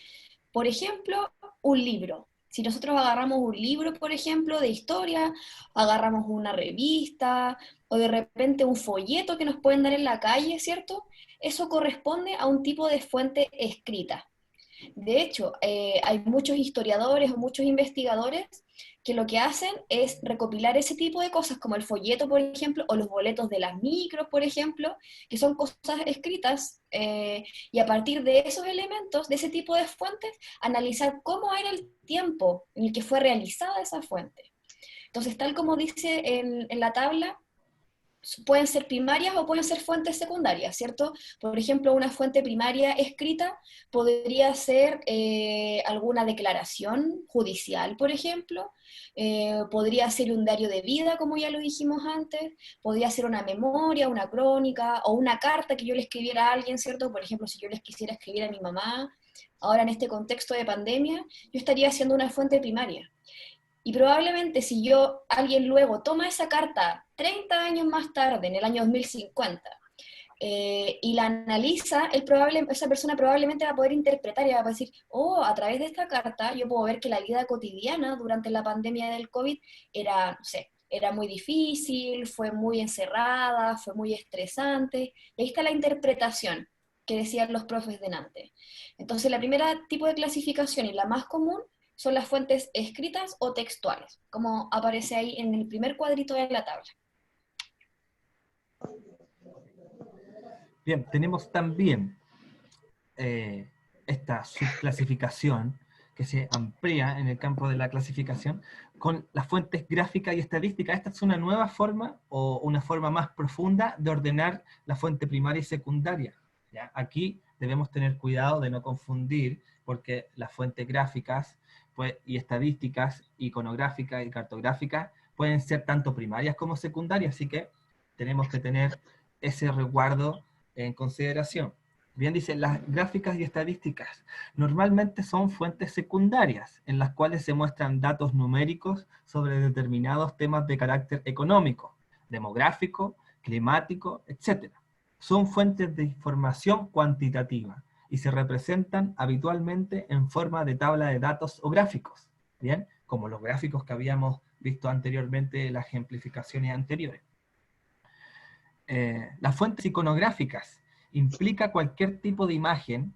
Por ejemplo, un libro. Si nosotros agarramos un libro, por ejemplo, de historia, agarramos una revista, o de repente un folleto que nos pueden dar en la calle, ¿cierto? Eso corresponde a un tipo de fuente escrita. De hecho, hay muchos historiadores o muchos investigadores que lo que hacen es recopilar ese tipo de cosas, como el folleto, por ejemplo, o los boletos de las micros, por ejemplo, que son cosas escritas, y a partir de esos elementos, de ese tipo de fuentes, analizar cómo era el tiempo en el que fue realizada esa fuente. Entonces, tal como dice en la tabla, pueden ser primarias o pueden ser fuentes secundarias, ¿cierto? Por ejemplo, una fuente primaria escrita podría ser alguna declaración judicial, por ejemplo, podría ser un diario de vida, como ya lo dijimos antes, podría ser una memoria, una crónica, o una carta que yo le escribiera a alguien, ¿cierto? Por ejemplo, si yo les quisiera escribir a mi mamá, ahora en este contexto de pandemia, yo estaría haciendo una fuente primaria. Y probablemente si alguien luego toma esa carta 30 años más tarde, en el año 2050, y la analiza, esa persona probablemente va a poder interpretar y va a decir, oh, a través de esta carta yo puedo ver que la vida cotidiana durante la pandemia del COVID era, no sé, era muy difícil, fue muy encerrada, fue muy estresante, y ahí está la interpretación que decían los profes delante. Entonces la primera tipo de clasificación y la más común son las fuentes escritas o textuales, como aparece ahí en el primer cuadrito de la tabla. Bien, tenemos también esta subclasificación que se amplía en el campo de la clasificación con las fuentes gráficas y estadísticas. Esta es una nueva forma o una forma más profunda de ordenar la fuente primaria y secundaria, ¿ya? Aquí debemos tener cuidado de no confundir, porque las fuentes gráficas y estadísticas, iconográficas y cartográficas pueden ser tanto primarias como secundarias, así que tenemos que tener ese resguardo en consideración. Bien dice, las gráficas y estadísticas normalmente son fuentes secundarias en las cuales se muestran datos numéricos sobre determinados temas de carácter económico, demográfico, climático, etc. Son fuentes de información cuantitativa y se representan habitualmente en forma de tabla de datos o gráficos, ¿bien? Como los gráficos que habíamos visto anteriormente en las ejemplificaciones anteriores. Las fuentes iconográficas implica cualquier tipo de imagen,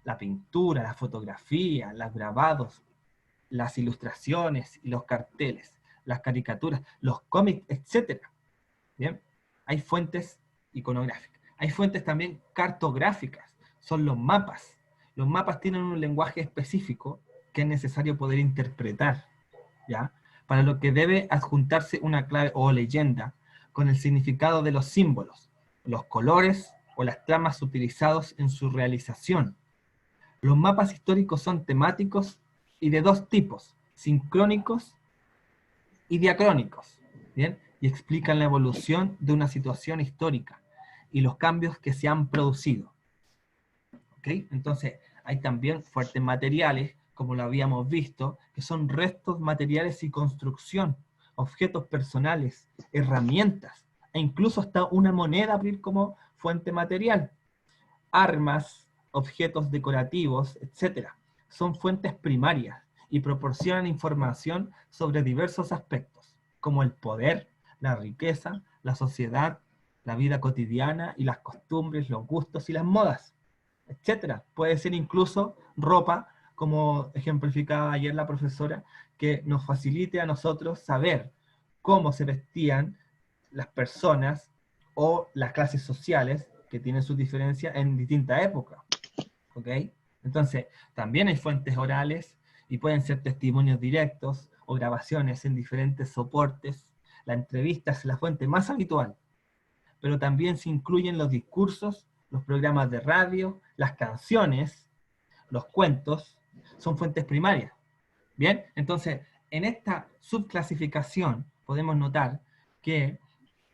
la pintura, la fotografía, los grabados, las ilustraciones y los carteles, las caricaturas, los cómics, etc. ¿Bien? Hay fuentes iconográficas. Hay fuentes también cartográficas, son los mapas. Los mapas tienen un lenguaje específico que es necesario poder interpretar, ¿ya? Para lo que debe adjuntarse una clave o leyenda con el significado de los símbolos, los colores o las tramas utilizados en su realización. Los mapas históricos son temáticos y de dos tipos, sincrónicos y diacrónicos, ¿bien? Y explican la evolución de una situación histórica y los cambios que se han producido. ¿Ok? Entonces, hay también fuentes materiales, como lo habíamos visto, que son restos materiales y construcción, objetos personales, herramientas, e incluso hasta una moneda como fuente material. Armas, objetos decorativos, etc. Son fuentes primarias y proporcionan información sobre diversos aspectos, como el poder, la riqueza, la sociedad, la vida cotidiana y las costumbres, los gustos y las modas, etc. Puede ser incluso ropa, como ejemplificaba ayer la profesora, que nos facilite a nosotros saber cómo se vestían las personas o las clases sociales que tienen sus diferencias en distintas épocas. ¿Ok? Entonces, también hay fuentes orales y pueden ser testimonios directos o grabaciones en diferentes soportes. La entrevista es la fuente más habitual, pero también se incluyen los discursos, los programas de radio, las canciones, los cuentos, son fuentes primarias. Bien, entonces, en esta subclasificación podemos notar que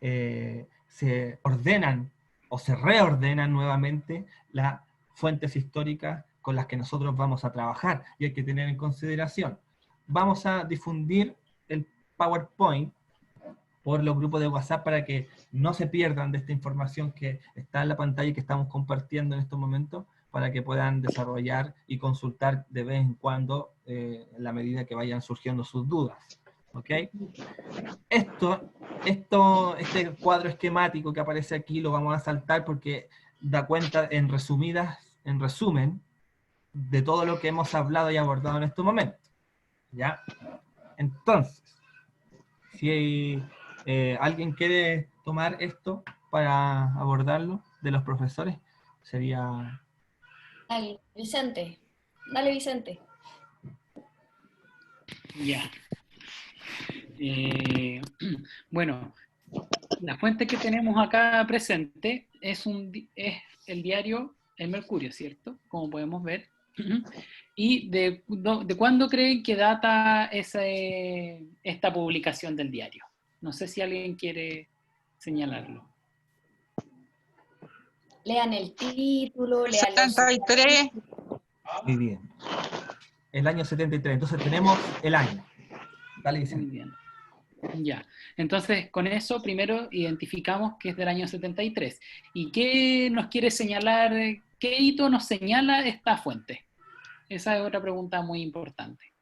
se ordenan o se reordenan nuevamente las fuentes históricas con las que nosotros vamos a trabajar, y hay que tener en consideración. Vamos a difundir el PowerPoint por los grupos de WhatsApp para que no se pierdan de esta información que está en la pantalla y que estamos compartiendo en estos momentos, para que puedan desarrollar y consultar de vez en cuando en la medida que vayan surgiendo sus dudas. ¿Ok? Este cuadro esquemático que aparece aquí lo vamos a saltar porque da cuenta en resumen, de todo lo que hemos hablado y abordado en este momento. ¿Ya? Entonces, si alguien quiere tomar esto para abordarlo de los profesores, sería... Dale, Vicente. Dale, Vicente. Ya. Bueno, la fuente que tenemos acá presente es el diario El Mercurio, ¿cierto? Como podemos ver. ¿Y de cuándo creen que data esta publicación del diario? No sé si alguien quiere señalarlo. Lean el título, lean los... 73. Muy bien. El año 73. Entonces tenemos el año. Dale, Muy Vicente. bien. Ya. Entonces, con eso primero identificamos que es del año 73. ¿Y qué nos quiere señalar, qué hito nos señala esta fuente? Esa es otra pregunta muy importante.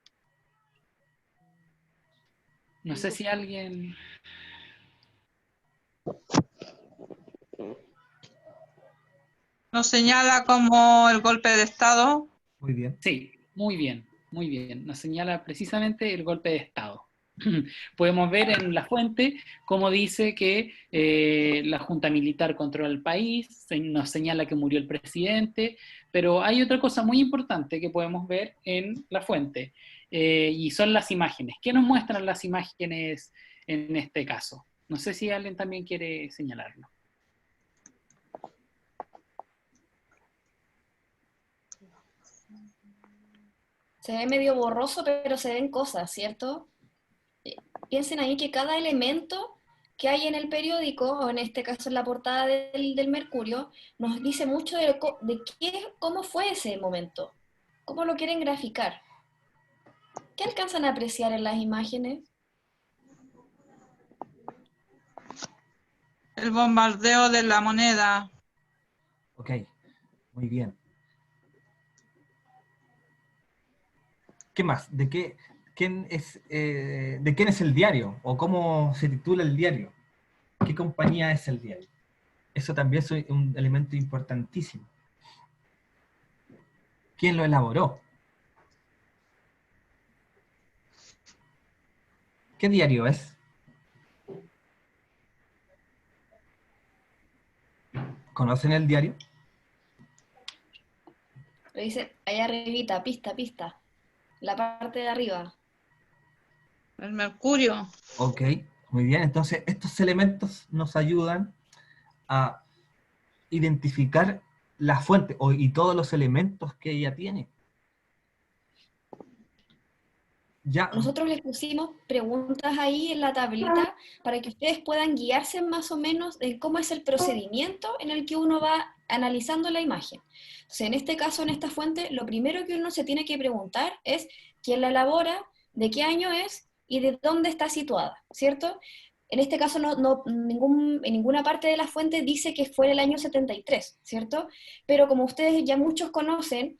No sé si alguien... Nos señala como el golpe de Estado. Muy bien. Sí, muy bien, muy bien. Nos señala precisamente el golpe de Estado. Podemos ver en la fuente cómo dice que la junta militar controla el país, nos señala que murió el presidente, pero hay otra cosa muy importante que podemos ver en la fuente, y son las imágenes. ¿Qué nos muestran las imágenes en este caso? No sé si alguien también quiere señalarlo. Se ve medio borroso, pero se ven cosas, ¿cierto? Piensen ahí que cada elemento que hay en el periódico, o en este caso en la portada del Mercurio, nos dice mucho de cómo fue ese momento, cómo lo quieren graficar. ¿Qué alcanzan a apreciar en las imágenes? El bombardeo de la moneda. Ok, muy bien. ¿Qué más? ¿De quién es el diario? ¿O cómo se titula el diario? ¿Qué compañía es el diario? Eso también es un elemento importantísimo. ¿Quién lo elaboró? ¿Qué diario es? ¿Conocen el diario? Lo dice allá arribita, pista, la parte de arriba. El Mercurio. Ok, muy bien. Entonces, estos elementos nos ayudan a identificar la fuente y todos los elementos que ella tiene. Ya, Nosotros les pusimos preguntas ahí en la tablita para que ustedes puedan guiarse más o menos en cómo es el procedimiento en el que uno va analizando la imagen. Entonces, en este caso, en esta fuente, lo primero que uno se tiene que preguntar es quién la elabora, de qué año es y de dónde está situada, ¿cierto? En este caso, en ninguna parte de la fuente dice que fue el año 73, ¿cierto? Pero como ustedes ya muchos conocen,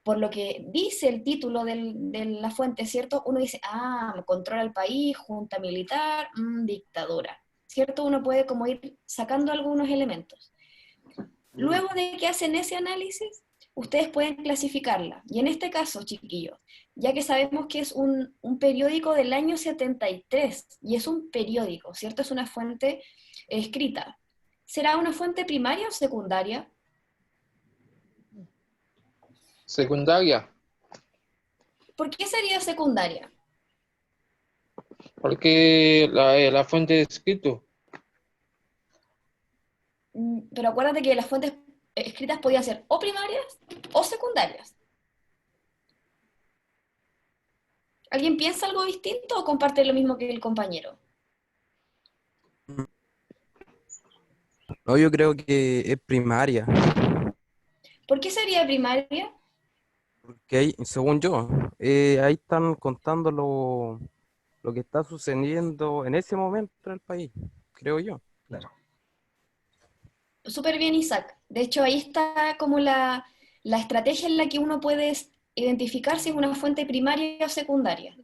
por lo que dice el título de la fuente, ¿cierto? Uno dice, controla el país, junta militar, dictadura, ¿cierto? Uno puede como ir sacando algunos elementos. Luego de que hacen ese análisis, ustedes pueden clasificarla. Y en este caso, chiquillos, ya que sabemos que es un periódico del año 73, y es un periódico, ¿cierto? Es una fuente escrita. ¿Será una fuente primaria o secundaria? Secundaria, ¿Por qué sería secundaria? porque la fuente de escrito. Pero acuérdate que las fuentes escritas podían ser o primarias o secundarias. ¿Alguien piensa algo distinto o comparte lo mismo que el compañero? No, yo creo que es primaria, ¿Por qué sería primaria? porque ahí, según yo, ahí están contando lo que está sucediendo en ese momento en el país, creo yo. Claro. Súper bien, Isaac. De hecho, ahí está como la estrategia en la que uno puede identificar si es una fuente primaria o secundaria.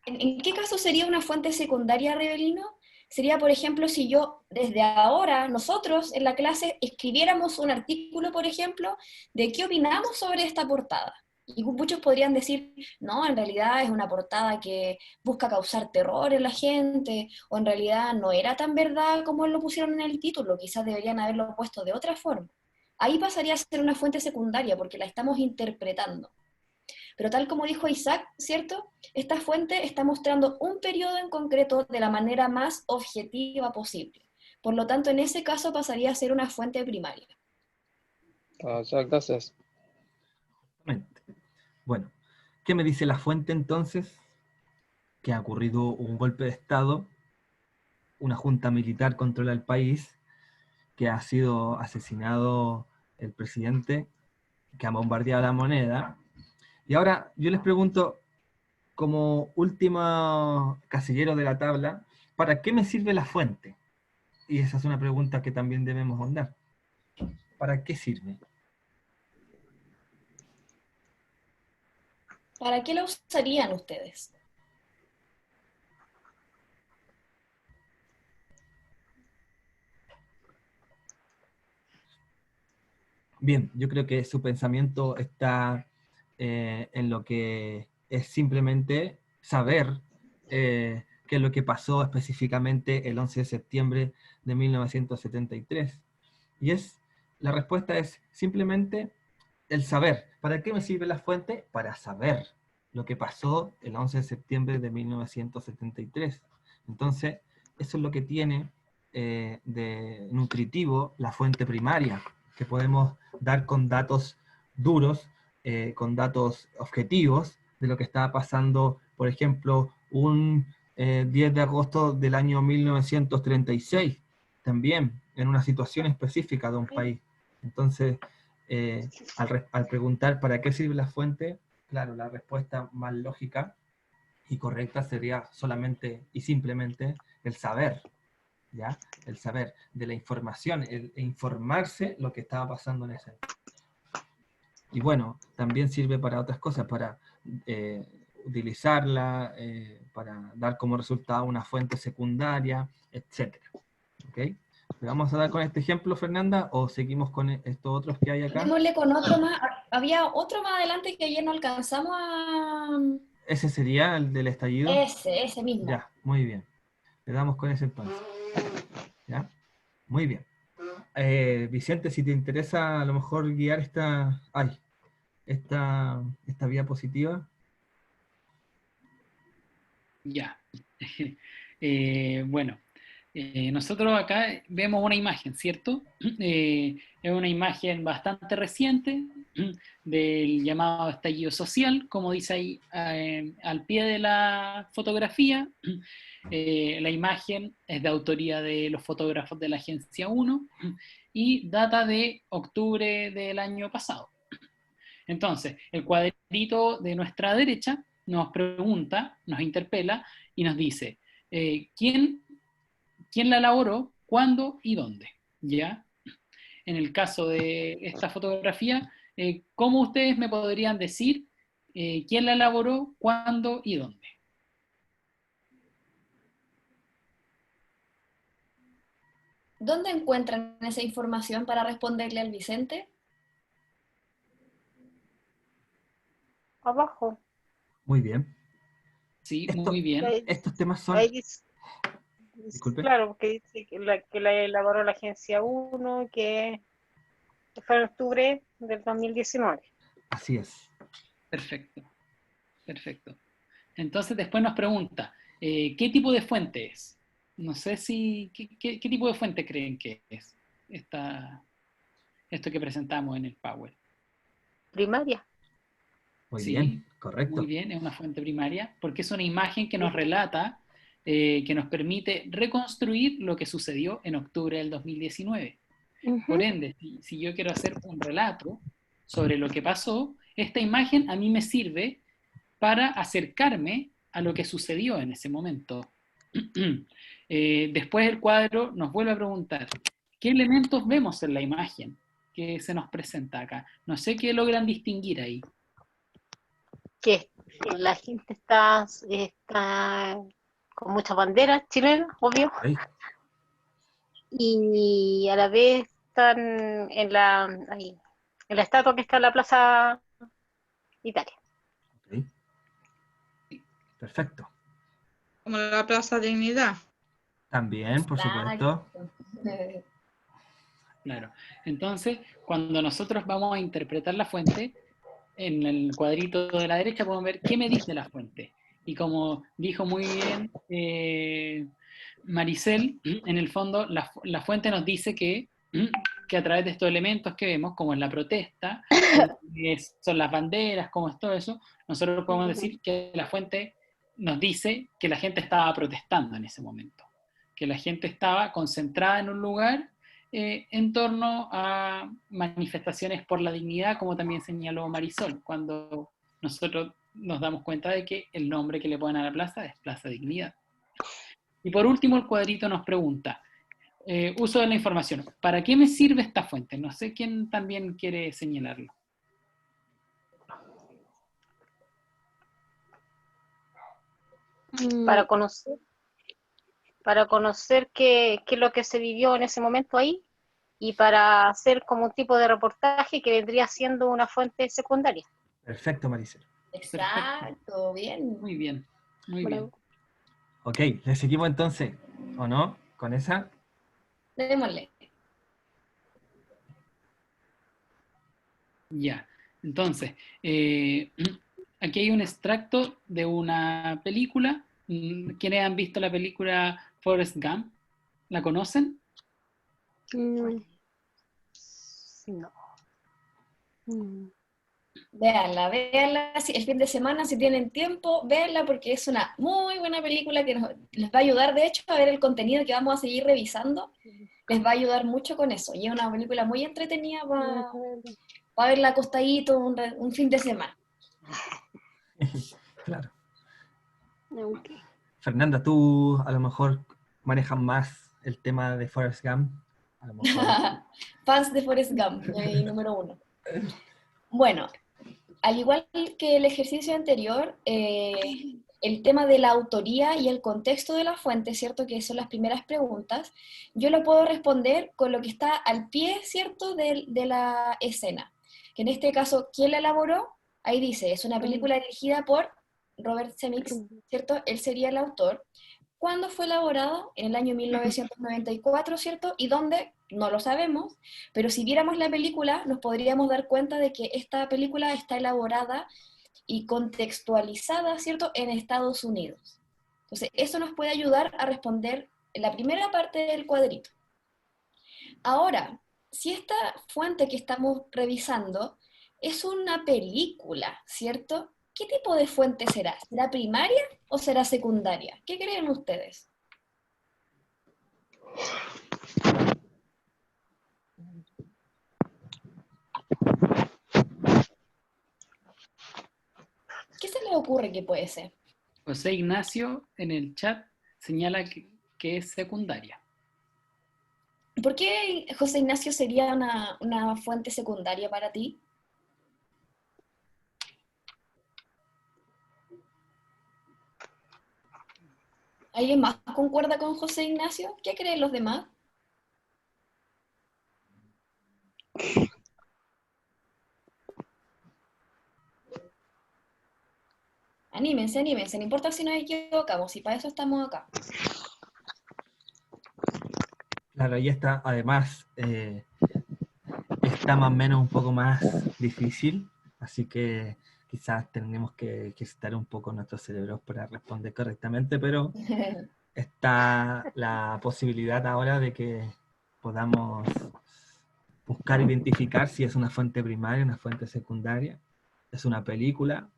¿En qué caso sería una fuente secundaria, Rebelino? Sería, por ejemplo, si yo desde ahora, nosotros en la clase, escribiéramos un artículo, por ejemplo, de qué opinamos sobre esta portada. Y muchos podrían decir, no, en realidad es una portada que busca causar terror en la gente, o en realidad no era tan verdad como lo pusieron en el título, quizás deberían haberlo puesto de otra forma. Ahí pasaría a ser una fuente secundaria, porque la estamos interpretando. Pero tal como dijo Isaac, ¿cierto? Esta fuente está mostrando un periodo en concreto de la manera más objetiva posible. Por lo tanto, en ese caso pasaría a ser una fuente primaria. Ya, gracias. Exactamente. Bueno, ¿qué me dice la fuente entonces? Que ha ocurrido un golpe de Estado, una junta militar controla el país, que ha sido asesinado el presidente, que ha bombardeado la moneda. Y ahora yo les pregunto, como último casillero de la tabla, ¿para qué me sirve la fuente? Y esa es una pregunta que también debemos ahondar. ¿Para qué sirve? ¿Para qué la usarían ustedes? Bien, yo creo que su pensamiento está en lo que es simplemente saber qué es lo que pasó específicamente el 11 de septiembre de 1973. Y la respuesta es simplemente el saber. ¿Para qué me sirve la fuente? Para saber lo que pasó el 11 de septiembre de 1973. Entonces, eso es lo que tiene de nutritivo la fuente primaria, que podemos dar con datos duros, con datos objetivos de lo que estaba pasando, por ejemplo, un 10 de agosto del año 1936, también en una situación específica de un país. Entonces, al preguntar para qué sirve la fuente, claro, la respuesta más lógica y correcta sería solamente y simplemente el saber, ¿ya? El saber de la información, el informarse lo que estaba pasando en ese. Y bueno, también sirve para otras cosas, para utilizarla, para dar como resultado una fuente secundaria, etc. ¿Ok? ¿Le vamos a dar con este ejemplo, Fernanda, o seguimos con estos otros que hay acá? Démosle con otro más. Había otro más adelante que ayer no alcanzamos a... ¿Ese sería el del estallido? Ese mismo. Ya, muy bien. Le damos con ese entonces. ¿Ya? Muy bien. Vicente, si te interesa a lo mejor guiar esta diapositiva. Ya. Bueno, nosotros acá vemos una imagen, ¿cierto? Es una imagen bastante reciente del llamado estallido social, como dice ahí al pie de la fotografía. La imagen es de autoría de los fotógrafos de la Agencia 1 y data de octubre del año pasado. Entonces, el cuadrito de nuestra derecha nos pregunta, nos interpela y nos dice, ¿quién la elaboró, cuándo y dónde? ¿Ya? En el caso de esta fotografía, ¿cómo ustedes me podrían decir quién la elaboró, cuándo y dónde? ¿Dónde encuentran esa información para responderle al Vicente? Abajo. Muy bien. Sí, Esto- muy bien. Estos temas son... Ahí dice, Disculpe. claro, porque dice que la elaboró la Agencia 1, que fue en octubre del 2019. Así es. Perfecto, perfecto. Entonces después nos pregunta, ¿qué tipo de fuente es? No sé si, ¿qué tipo de fuente creen que es esto que presentamos en el Power? Primaria. Muy Sí, bien, correcto. muy bien, es una fuente primaria, porque es una imagen que nos relata que nos permite reconstruir lo que sucedió en octubre del 2019. Por ende, si yo quiero hacer un relato sobre lo que pasó, esta imagen a mí me sirve para acercarme a lo que sucedió en ese momento. Después el cuadro nos vuelve a preguntar, ¿qué elementos vemos en la imagen que se nos presenta acá? No sé qué logran distinguir ahí. Que la gente está con muchas banderas chilenas, obvio, Ok. y a la vez están en la estatua que está en la Plaza Italia. Ok. Perfecto. Como la Plaza Dignidad. También, por supuesto. Claro. Entonces, cuando nosotros vamos a interpretar la fuente, en el cuadrito de la derecha podemos ver qué me dice la fuente. Y como dijo muy bien Maricel, en el fondo la fuente nos dice que a través de estos elementos que vemos, como es la protesta, son las banderas, como es todo eso, nosotros podemos decir que la fuente nos dice que la gente estaba protestando en ese momento, que la gente estaba concentrada en un lugar en torno a manifestaciones por la dignidad, como también señaló Marisol, cuando nosotros nos damos cuenta de que el nombre que le ponen a la plaza es Plaza Dignidad. Y por último, el cuadrito nos pregunta, uso de la información, ¿para qué me sirve esta fuente? No sé quién también quiere señalarlo. Para conocer qué es lo que se vivió en ese momento ahí, y para hacer como un tipo de reportaje que vendría siendo una fuente secundaria. Perfecto, Maricel. Exacto, bien. Muy bien, muy bien. Ok, ¿le seguimos entonces? ¿O no? ¿Con esa? Démosle. Ya, entonces, aquí hay un extracto de una película. ¿Quiénes han visto la película Forrest Gump? ¿La conocen? No. Véanla, véanla el fin de semana si tienen tiempo, véanla porque es una muy buena película que les va a ayudar, de hecho, a ver el contenido que vamos a seguir revisando, les va a ayudar mucho con eso. Y es una película muy entretenida para verla acostadito un fin de semana. Claro. Okay. Fernanda, tú a lo mejor manejas más el tema de Forrest Gump. A lo mejor. Fans de Forrest Gump, número 1. Bueno, al igual que el ejercicio anterior, el tema de la autoría y el contexto de la fuente, ¿cierto? Que son las primeras preguntas, yo lo puedo responder con lo que está al pie, ¿cierto? De la escena. Que en este caso, ¿quién la elaboró? Ahí dice, es una película dirigida por Robert Zemeckis, ¿cierto? Él sería el autor. ¿Cuándo fue elaborado? En el año 1994, ¿cierto? ¿Y dónde? No lo sabemos, pero si viéramos la película nos podríamos dar cuenta de que esta película está elaborada y contextualizada, ¿cierto?, en Estados Unidos. Entonces, eso nos puede ayudar a responder en la primera parte del cuadrito. Ahora, si esta fuente que estamos revisando es una película, ¿cierto? ¿Qué tipo de fuente será? ¿Será primaria o será secundaria? ¿Qué creen ustedes? ¿Qué se les ocurre que puede ser? José Ignacio en el chat señala que es secundaria. ¿Por qué José Ignacio sería una fuente secundaria para ti? ¿Alguien más concuerda con José Ignacio? ¿Qué creen los demás? Anímense, anímense, no importa si nos equivocamos, y para eso estamos acá. Claro, ahí está, además, está más o menos un poco más difícil, así que quizás tenemos que ejercitar un poco nuestros cerebros para responder correctamente, pero está la posibilidad ahora de que podamos buscar identificar si es una fuente primaria, una fuente secundaria, es una película.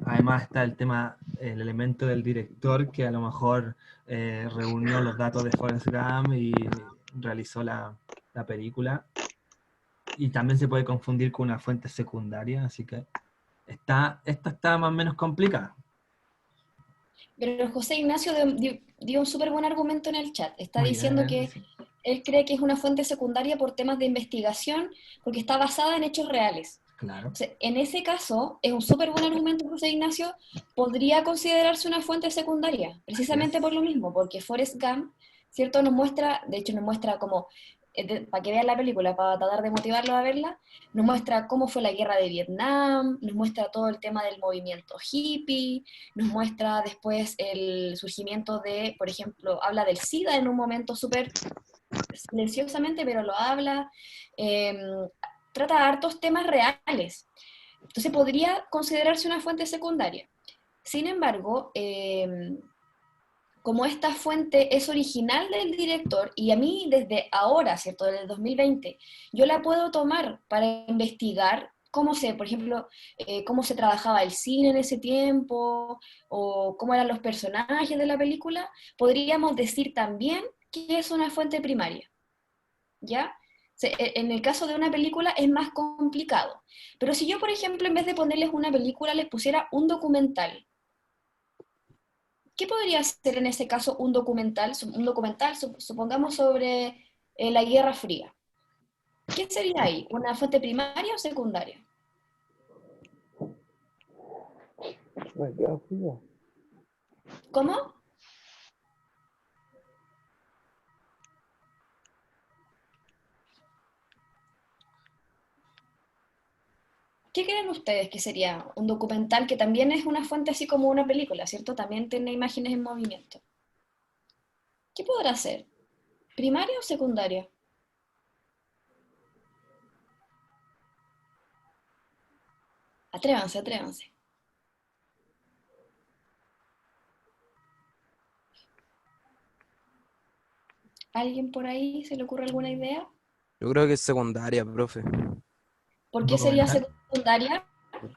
Además está el tema, el elemento del director que a lo mejor reunió los datos de Forrest Gump y realizó la película. Y también se puede confundir con una fuente secundaria, así que esta está más o menos complicada. Pero José Ignacio dio un súper buen argumento en el chat. Está Muy diciendo bien, que sí, él cree que es una fuente secundaria por temas de investigación, porque está basada en hechos reales. claro. O sea, en ese caso, es un súper buen argumento, José Ignacio, podría considerarse una fuente secundaria, precisamente por lo mismo, porque Forrest Gump, ¿cierto? Nos muestra, de hecho nos muestra como, para que vean la película, para tratar de motivarlos a verla, nos muestra cómo fue la guerra de Vietnam, nos muestra todo el tema del movimiento hippie, nos muestra después el surgimiento de, por ejemplo, habla del SIDA en un momento súper silenciosamente, pero lo habla, eh, trata hartos temas reales. Entonces podría considerarse una fuente secundaria. Sin embargo, como esta fuente es original del director, y a mí desde ahora, ¿cierto? Desde el 2020, yo la puedo tomar para investigar cómo se, por ejemplo, cómo se trabajaba el cine en ese tiempo, o cómo eran los personajes de la película, podríamos decir también que es una fuente primaria. ¿Ya? En el caso de una película es más complicado. Pero si yo, por ejemplo, en vez de ponerles una película, les pusiera un documental, ¿qué podría ser en ese caso un documental? Un documental, supongamos, sobre la Guerra Fría. ¿Qué sería ahí? ¿Una fuente primaria o secundaria? ¿Cómo? ¿Qué creen ustedes que sería un documental que también es una fuente así como una película, ¿cierto? También tiene imágenes en movimiento. ¿Qué podrá ser? ¿Primaria o secundaria? Atrévanse, atrévanse. ¿Alguien por ahí se le ocurre alguna idea? Yo creo que es secundaria, profe. ¿Por ¿Un qué sería documental? secundaria? ¿Por,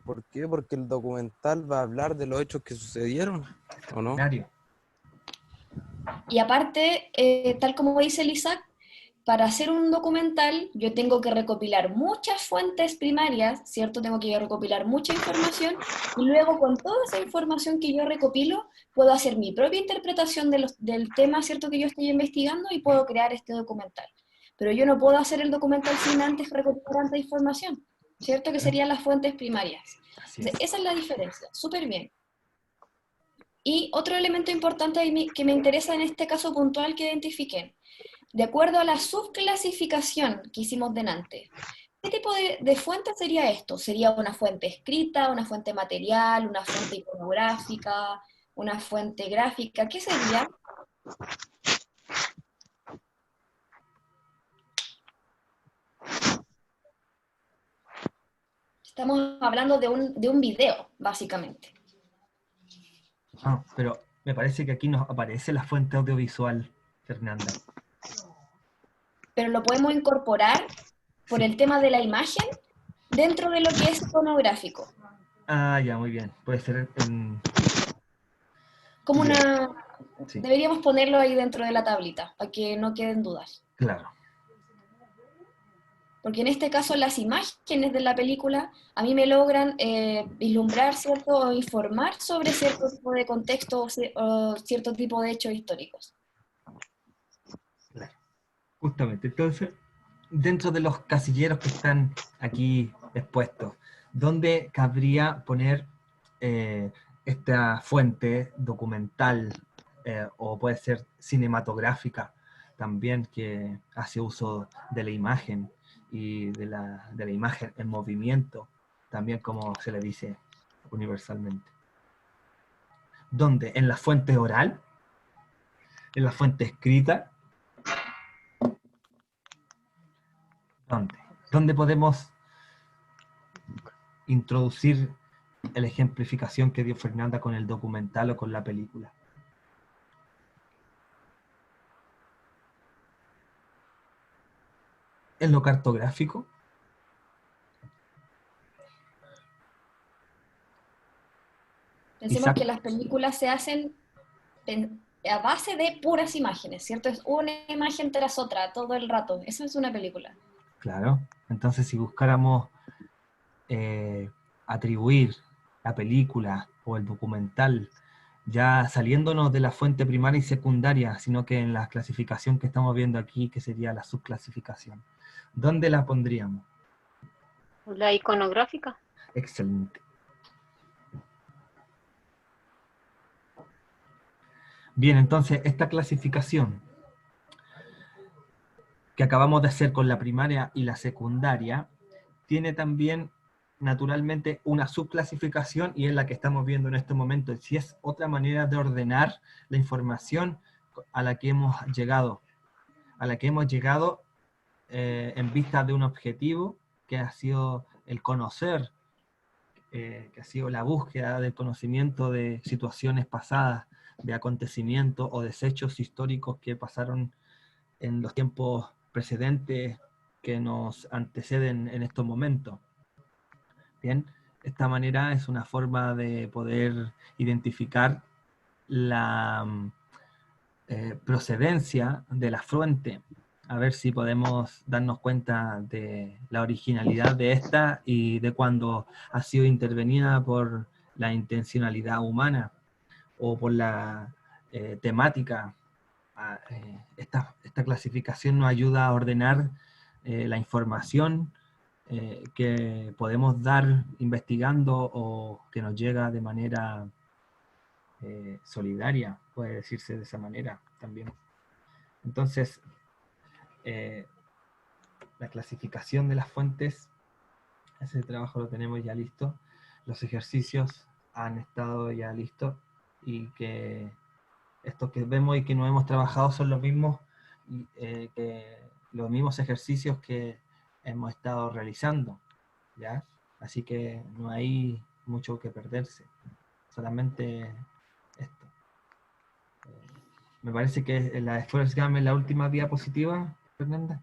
por qué? Porque el documental va a hablar de los hechos que sucedieron, ¿o no? Secundario. Y aparte, tal como dice el Isaac, para hacer un documental yo tengo que recopilar muchas fuentes primarias, ¿cierto? Tengo que recopilar mucha información y luego con toda esa información que yo recopilo puedo hacer mi propia interpretación del tema, ¿cierto? Que yo estoy investigando y puedo crear este documental. Pero yo no puedo hacer el documental sin antes recopilar tanta información, ¿cierto? Que serían las fuentes primarias. Así es. Entonces, esa es la diferencia, súper bien. Y otro elemento importante que me interesa en este caso puntual que identifiquen, de acuerdo a la subclasificación que hicimos delante, ¿qué tipo de fuente sería esto? ¿Sería una fuente escrita, una fuente material, una fuente iconográfica, una fuente gráfica? ¿Qué sería? Estamos hablando de un video, básicamente. Ah, pero me parece que aquí nos aparece la fuente audiovisual, Fernanda. Pero lo podemos incorporar por Sí. el tema de la imagen dentro de lo que es iconográfico. Ah, ya, muy bien. Puede ser en... Como Bien, una... sí, Deberíamos ponerlo ahí dentro de la tablita, para que no queden dudas. claro. Porque en este caso las imágenes de la película a mí me logran vislumbrar, ¿cierto? O informar sobre cierto tipo de contexto o cierto tipo de hechos históricos. Claro. Justamente. Entonces, dentro de los casilleros que están aquí expuestos, ¿dónde cabría poner esta fuente documental o puede ser cinematográfica también que hace uso de la imagen y de la imagen en movimiento, también como se le dice universalmente? ¿Dónde? ¿En la fuente oral? ¿En la fuente escrita? ¿Dónde? ¿Dónde podemos introducir la ejemplificación que dio Fernanda con el documental o con la película? ¿En lo cartográfico? Pensemos que las películas se hacen a base de puras imágenes, ¿cierto? Es una imagen tras otra todo el rato. Eso es una película. Claro. Entonces, si buscáramos atribuir la película o el documental, ya saliéndonos de la fuente primaria y secundaria, sino que en la clasificación que estamos viendo aquí, que sería la subclasificación, ¿dónde la pondríamos? La iconográfica. Excelente. Bien, entonces, esta clasificación que acabamos de hacer con la primaria y la secundaria, tiene también, naturalmente, una subclasificación, y es la que estamos viendo en este momento, si es otra manera de ordenar la información a la que hemos llegado, en vista de un objetivo que ha sido el conocer, que ha sido la búsqueda del conocimiento de situaciones pasadas, de acontecimientos o desechos históricos que pasaron en los tiempos precedentes que nos anteceden en estos momentos. Bien, esta manera es una forma de poder identificar la procedencia de la fuente, a ver si podemos darnos cuenta de la originalidad de esta y de cuando ha sido intervenida por la intencionalidad humana o por la temática. Esta clasificación nos ayuda a ordenar la información que podemos dar investigando o que nos llega de manera solidaria, puede decirse de esa manera también. Entonces, la clasificación de las fuentes, ese trabajo lo tenemos ya listo, los ejercicios han estado ya listos, y que estos que vemos y que no hemos trabajado son los mismos ejercicios que hemos estado realizando, ¿ya? Así que no hay mucho que perderse, solamente esto. Me parece que la de Forrest Gump es la última diapositiva, Fernanda.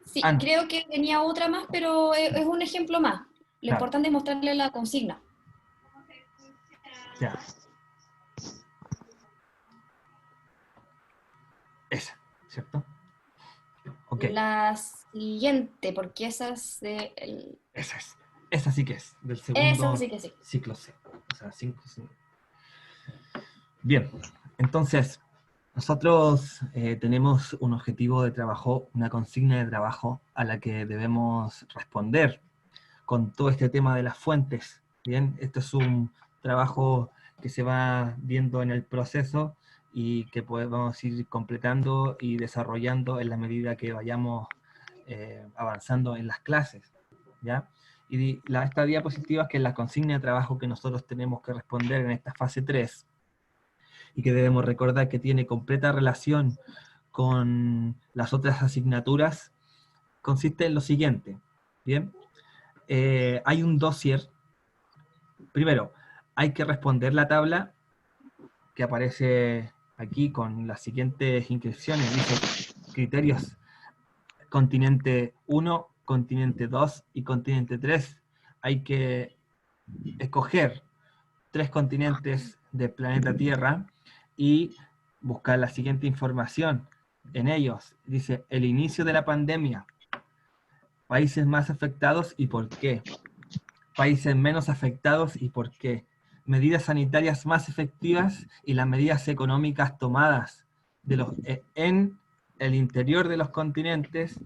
Sí, creo que tenía otra más, pero es un ejemplo más. Lo Claro. importante es mostrarle la consigna. Ya. Esa, ¿cierto? Ok. La siguiente, porque esa es de... Esa es. Esa sí que es, del segundo Esa sí que sí. ciclo C. O sea, 5. Bien, entonces, nosotros tenemos un objetivo de trabajo, una consigna de trabajo a la que debemos responder con todo este tema de las fuentes. Bien, esto es un trabajo que se va viendo en el proceso y que podemos ir completando y desarrollando en la medida que vayamos avanzando en las clases, ¿ya? Y esta diapositiva, que es la consigna de trabajo que nosotros tenemos que responder en esta fase 3, y que debemos recordar que tiene completa relación con las otras asignaturas, consiste en lo siguiente, ¿bien? Hay un dossier. Primero, hay que responder la tabla que aparece aquí con las siguientes inscripciones. Dice criterios continente 1, continente 2 y continente 3. Hay que escoger 3 continentes del planeta Tierra y buscar la siguiente información en ellos. Dice el inicio de la pandemia, países más afectados y por qué, países menos afectados y por qué, medidas sanitarias más efectivas y las medidas económicas tomadas en el interior de los continentes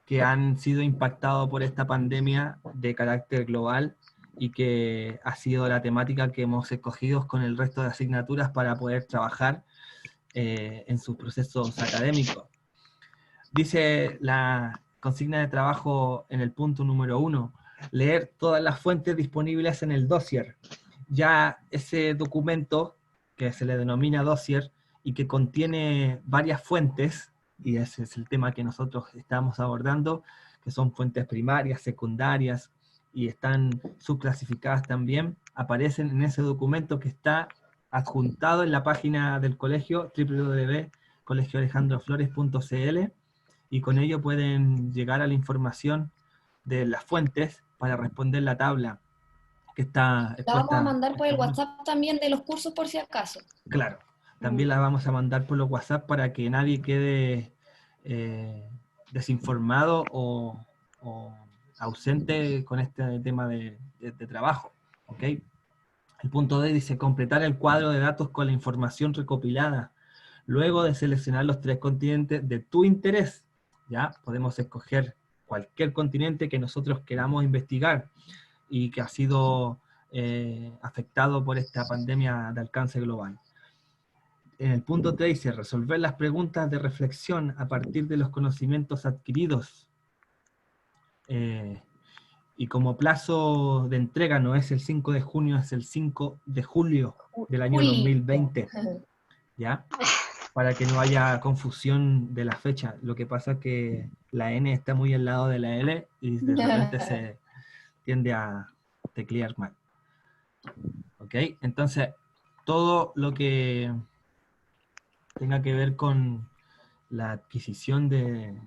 que han sido impactados por esta pandemia de carácter global, y que ha sido la temática que hemos escogido con el resto de asignaturas para poder trabajar en sus procesos académicos. Dice la consigna de trabajo en el punto número 1, leer todas las fuentes disponibles en el dossier. Ya ese documento, que se le denomina dossier, y que contiene varias fuentes, y ese es el tema que nosotros estamos abordando, que son fuentes primarias, secundarias, y están subclasificadas también, aparecen en ese documento que está adjuntado en la página del colegio, www.colegioalejandroflores.cl, y con ello pueden llegar a la información de las fuentes para responder la tabla que está La vamos a expuesta. mandar por el este momento. WhatsApp también de los cursos por si acaso. Claro, también la vamos a mandar por los WhatsApp para que nadie quede desinformado o ausente con este tema de trabajo. ¿Ok? El punto D dice completar el cuadro de datos con la información recopilada. Luego de seleccionar los 3 continentes de tu interés, ya podemos escoger cualquier continente que nosotros queramos investigar y que ha sido afectado por esta pandemia de alcance global. En el punto 3 dice resolver las preguntas de reflexión a partir de los conocimientos adquiridos. Y como plazo de entrega no es el 5 de junio, es el 5 de julio del año 2020. ¿Ya? Para que no haya confusión de la fecha. Lo que pasa es que la N está muy al lado de la L y de repente se tiende a teclear mal. ¿Ok? Entonces, todo lo que tenga que ver con la adquisición de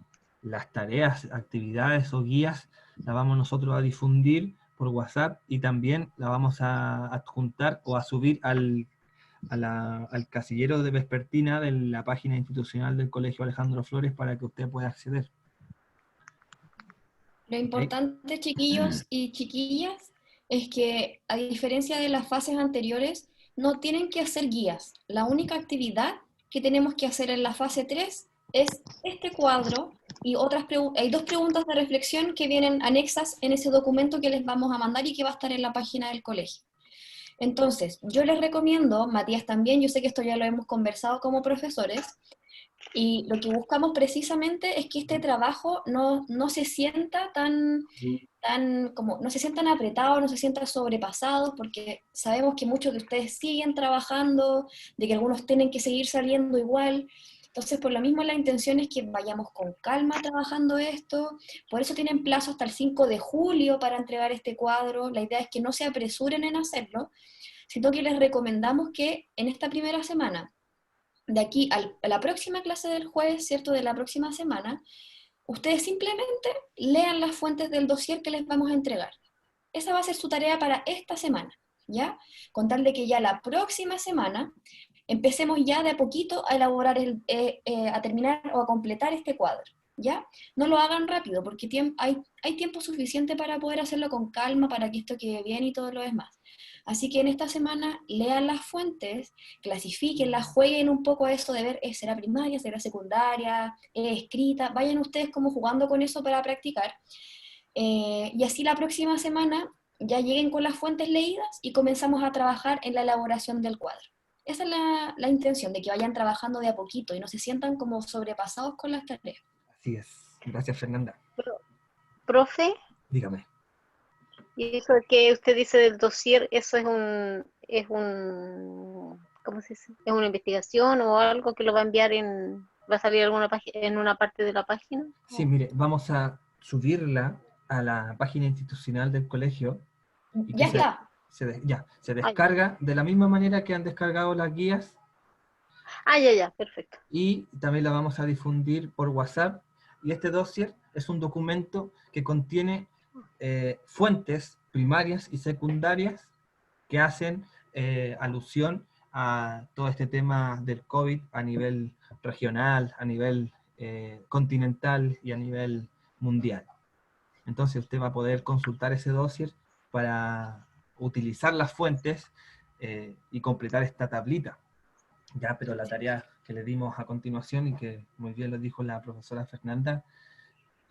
las tareas, actividades o guías, la vamos nosotros a difundir por WhatsApp y también la vamos a adjuntar o a subir al casillero de vespertina de la página institucional del Colegio Alejandro Flores para que usted pueda acceder. Lo importante, chiquillos y chiquillas, es que a diferencia de las fases anteriores, no tienen que hacer guías. La única actividad que tenemos que hacer en la fase 3 es este cuadro y hay 2 preguntas de reflexión que vienen anexas en ese documento que les vamos a mandar y que va a estar en la página del colegio. Entonces, yo les recomiendo, Matías también, yo sé que esto ya lo hemos conversado como profesores, y lo que buscamos precisamente es que este trabajo no se sienta no se sientan apretados, no se sientan sobrepasados, porque sabemos que muchos de ustedes siguen trabajando, de que algunos tienen que seguir saliendo igual. Entonces, por lo mismo, la intención es que vayamos con calma trabajando esto. Por eso tienen plazo hasta el 5 de julio para entregar este cuadro. La idea es que no se apresuren en hacerlo, sino que les recomendamos que en esta primera semana, de aquí a la próxima clase del jueves, ¿cierto?, de la próxima semana, ustedes simplemente lean las fuentes del dossier que les vamos a entregar. Esa va a ser su tarea para esta semana, ¿ya? Con tal de que ya la próxima semana empecemos ya de a poquito a elaborar, a terminar o a completar este cuadro, ¿ya? No lo hagan rápido, porque hay tiempo suficiente para poder hacerlo con calma, para que esto quede bien y todo lo demás. Así que en esta semana lean las fuentes, clasifiquenlas, jueguen un poco a eso de ver, ¿será primaria, será secundaria, escrita? Vayan ustedes como jugando con eso para practicar. Y así la próxima semana ya lleguen con las fuentes leídas y comenzamos a trabajar en la elaboración del cuadro. Esa es la intención, de que vayan trabajando de a poquito y no se sientan como sobrepasados con las tareas. Así es. Gracias, Fernanda. Profe, Dígame. y eso que usted dice del dossier, eso es ¿cómo se dice? ¿Es una investigación o algo que lo va a enviar va a salir en una parte de la página? Sí, mire, vamos a subirla a la página institucional del colegio. Y Ya está. Se descarga de la misma manera que han descargado las guías. Ya, perfecto. Y también la vamos a difundir por WhatsApp. Y este dossier es un documento que contiene fuentes primarias y secundarias que hacen alusión a todo este tema del COVID a nivel regional, a nivel continental y a nivel mundial. Entonces usted va a poder consultar ese dossier para utilizar las fuentes y completar esta tablita. Ya, pero la tarea que le dimos a continuación y que muy bien lo dijo la profesora Fernanda,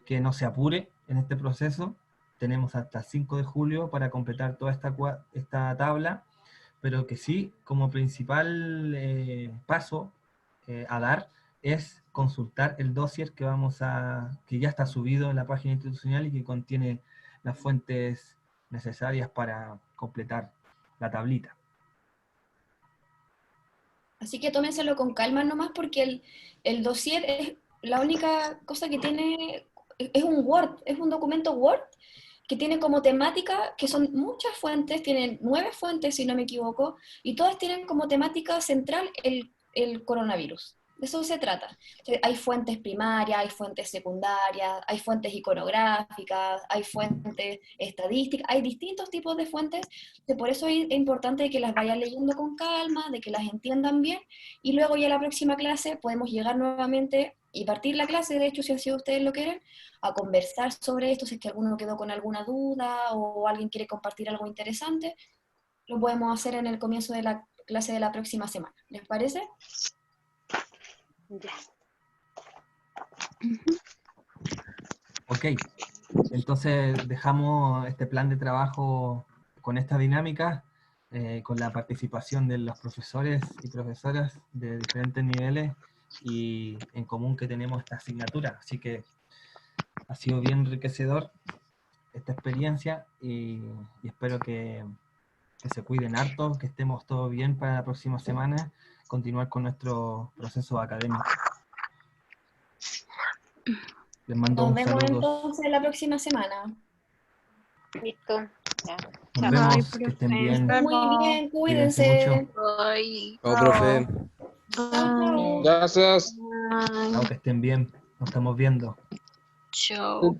que no se apure en este proceso. Tenemos hasta el 5 de julio para completar toda esta tabla, pero que sí, como principal paso a dar es consultar el dossier que ya está subido en la página institucional y que contiene las fuentes necesarias para completar la tablita. Así que tómenselo con calma nomás, porque el dossier es la única cosa que tiene, es un Word, es un documento Word que tiene como temática, que son muchas fuentes, tienen 9 fuentes si no me equivoco, y todas tienen como temática central el coronavirus. De eso se trata. Hay fuentes primarias, hay fuentes secundarias, hay fuentes iconográficas, hay fuentes estadísticas, hay distintos tipos de fuentes, que por eso es importante que las vayan leyendo con calma, de que las entiendan bien, y luego ya la próxima clase podemos llegar nuevamente y partir la clase, de hecho, si así ustedes lo quieren, a conversar sobre esto, si es que alguno quedó con alguna duda o alguien quiere compartir algo interesante, lo podemos hacer en el comienzo de la clase de la próxima semana. ¿Les parece? Ya. Ok, entonces dejamos este plan de trabajo con esta dinámica, con la participación de los profesores y profesoras de diferentes niveles y en común que tenemos esta asignatura. Así que ha sido bien enriquecedor esta experiencia y espero que se cuiden harto, que estemos todos bien para la próxima semana, continuar con nuestro proceso académico. Les mando Nos un vemos saludo. entonces la próxima semana. Listo. Ya. Nos Chao. vemos, que estén bien. Nos Muy vemos. bien, Cuídense mucho. cuídense. Ay. Chao, profe. Chao, chao. Gracias. Chao, que estén bien. Nos estamos viendo. Chao.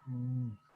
Mm.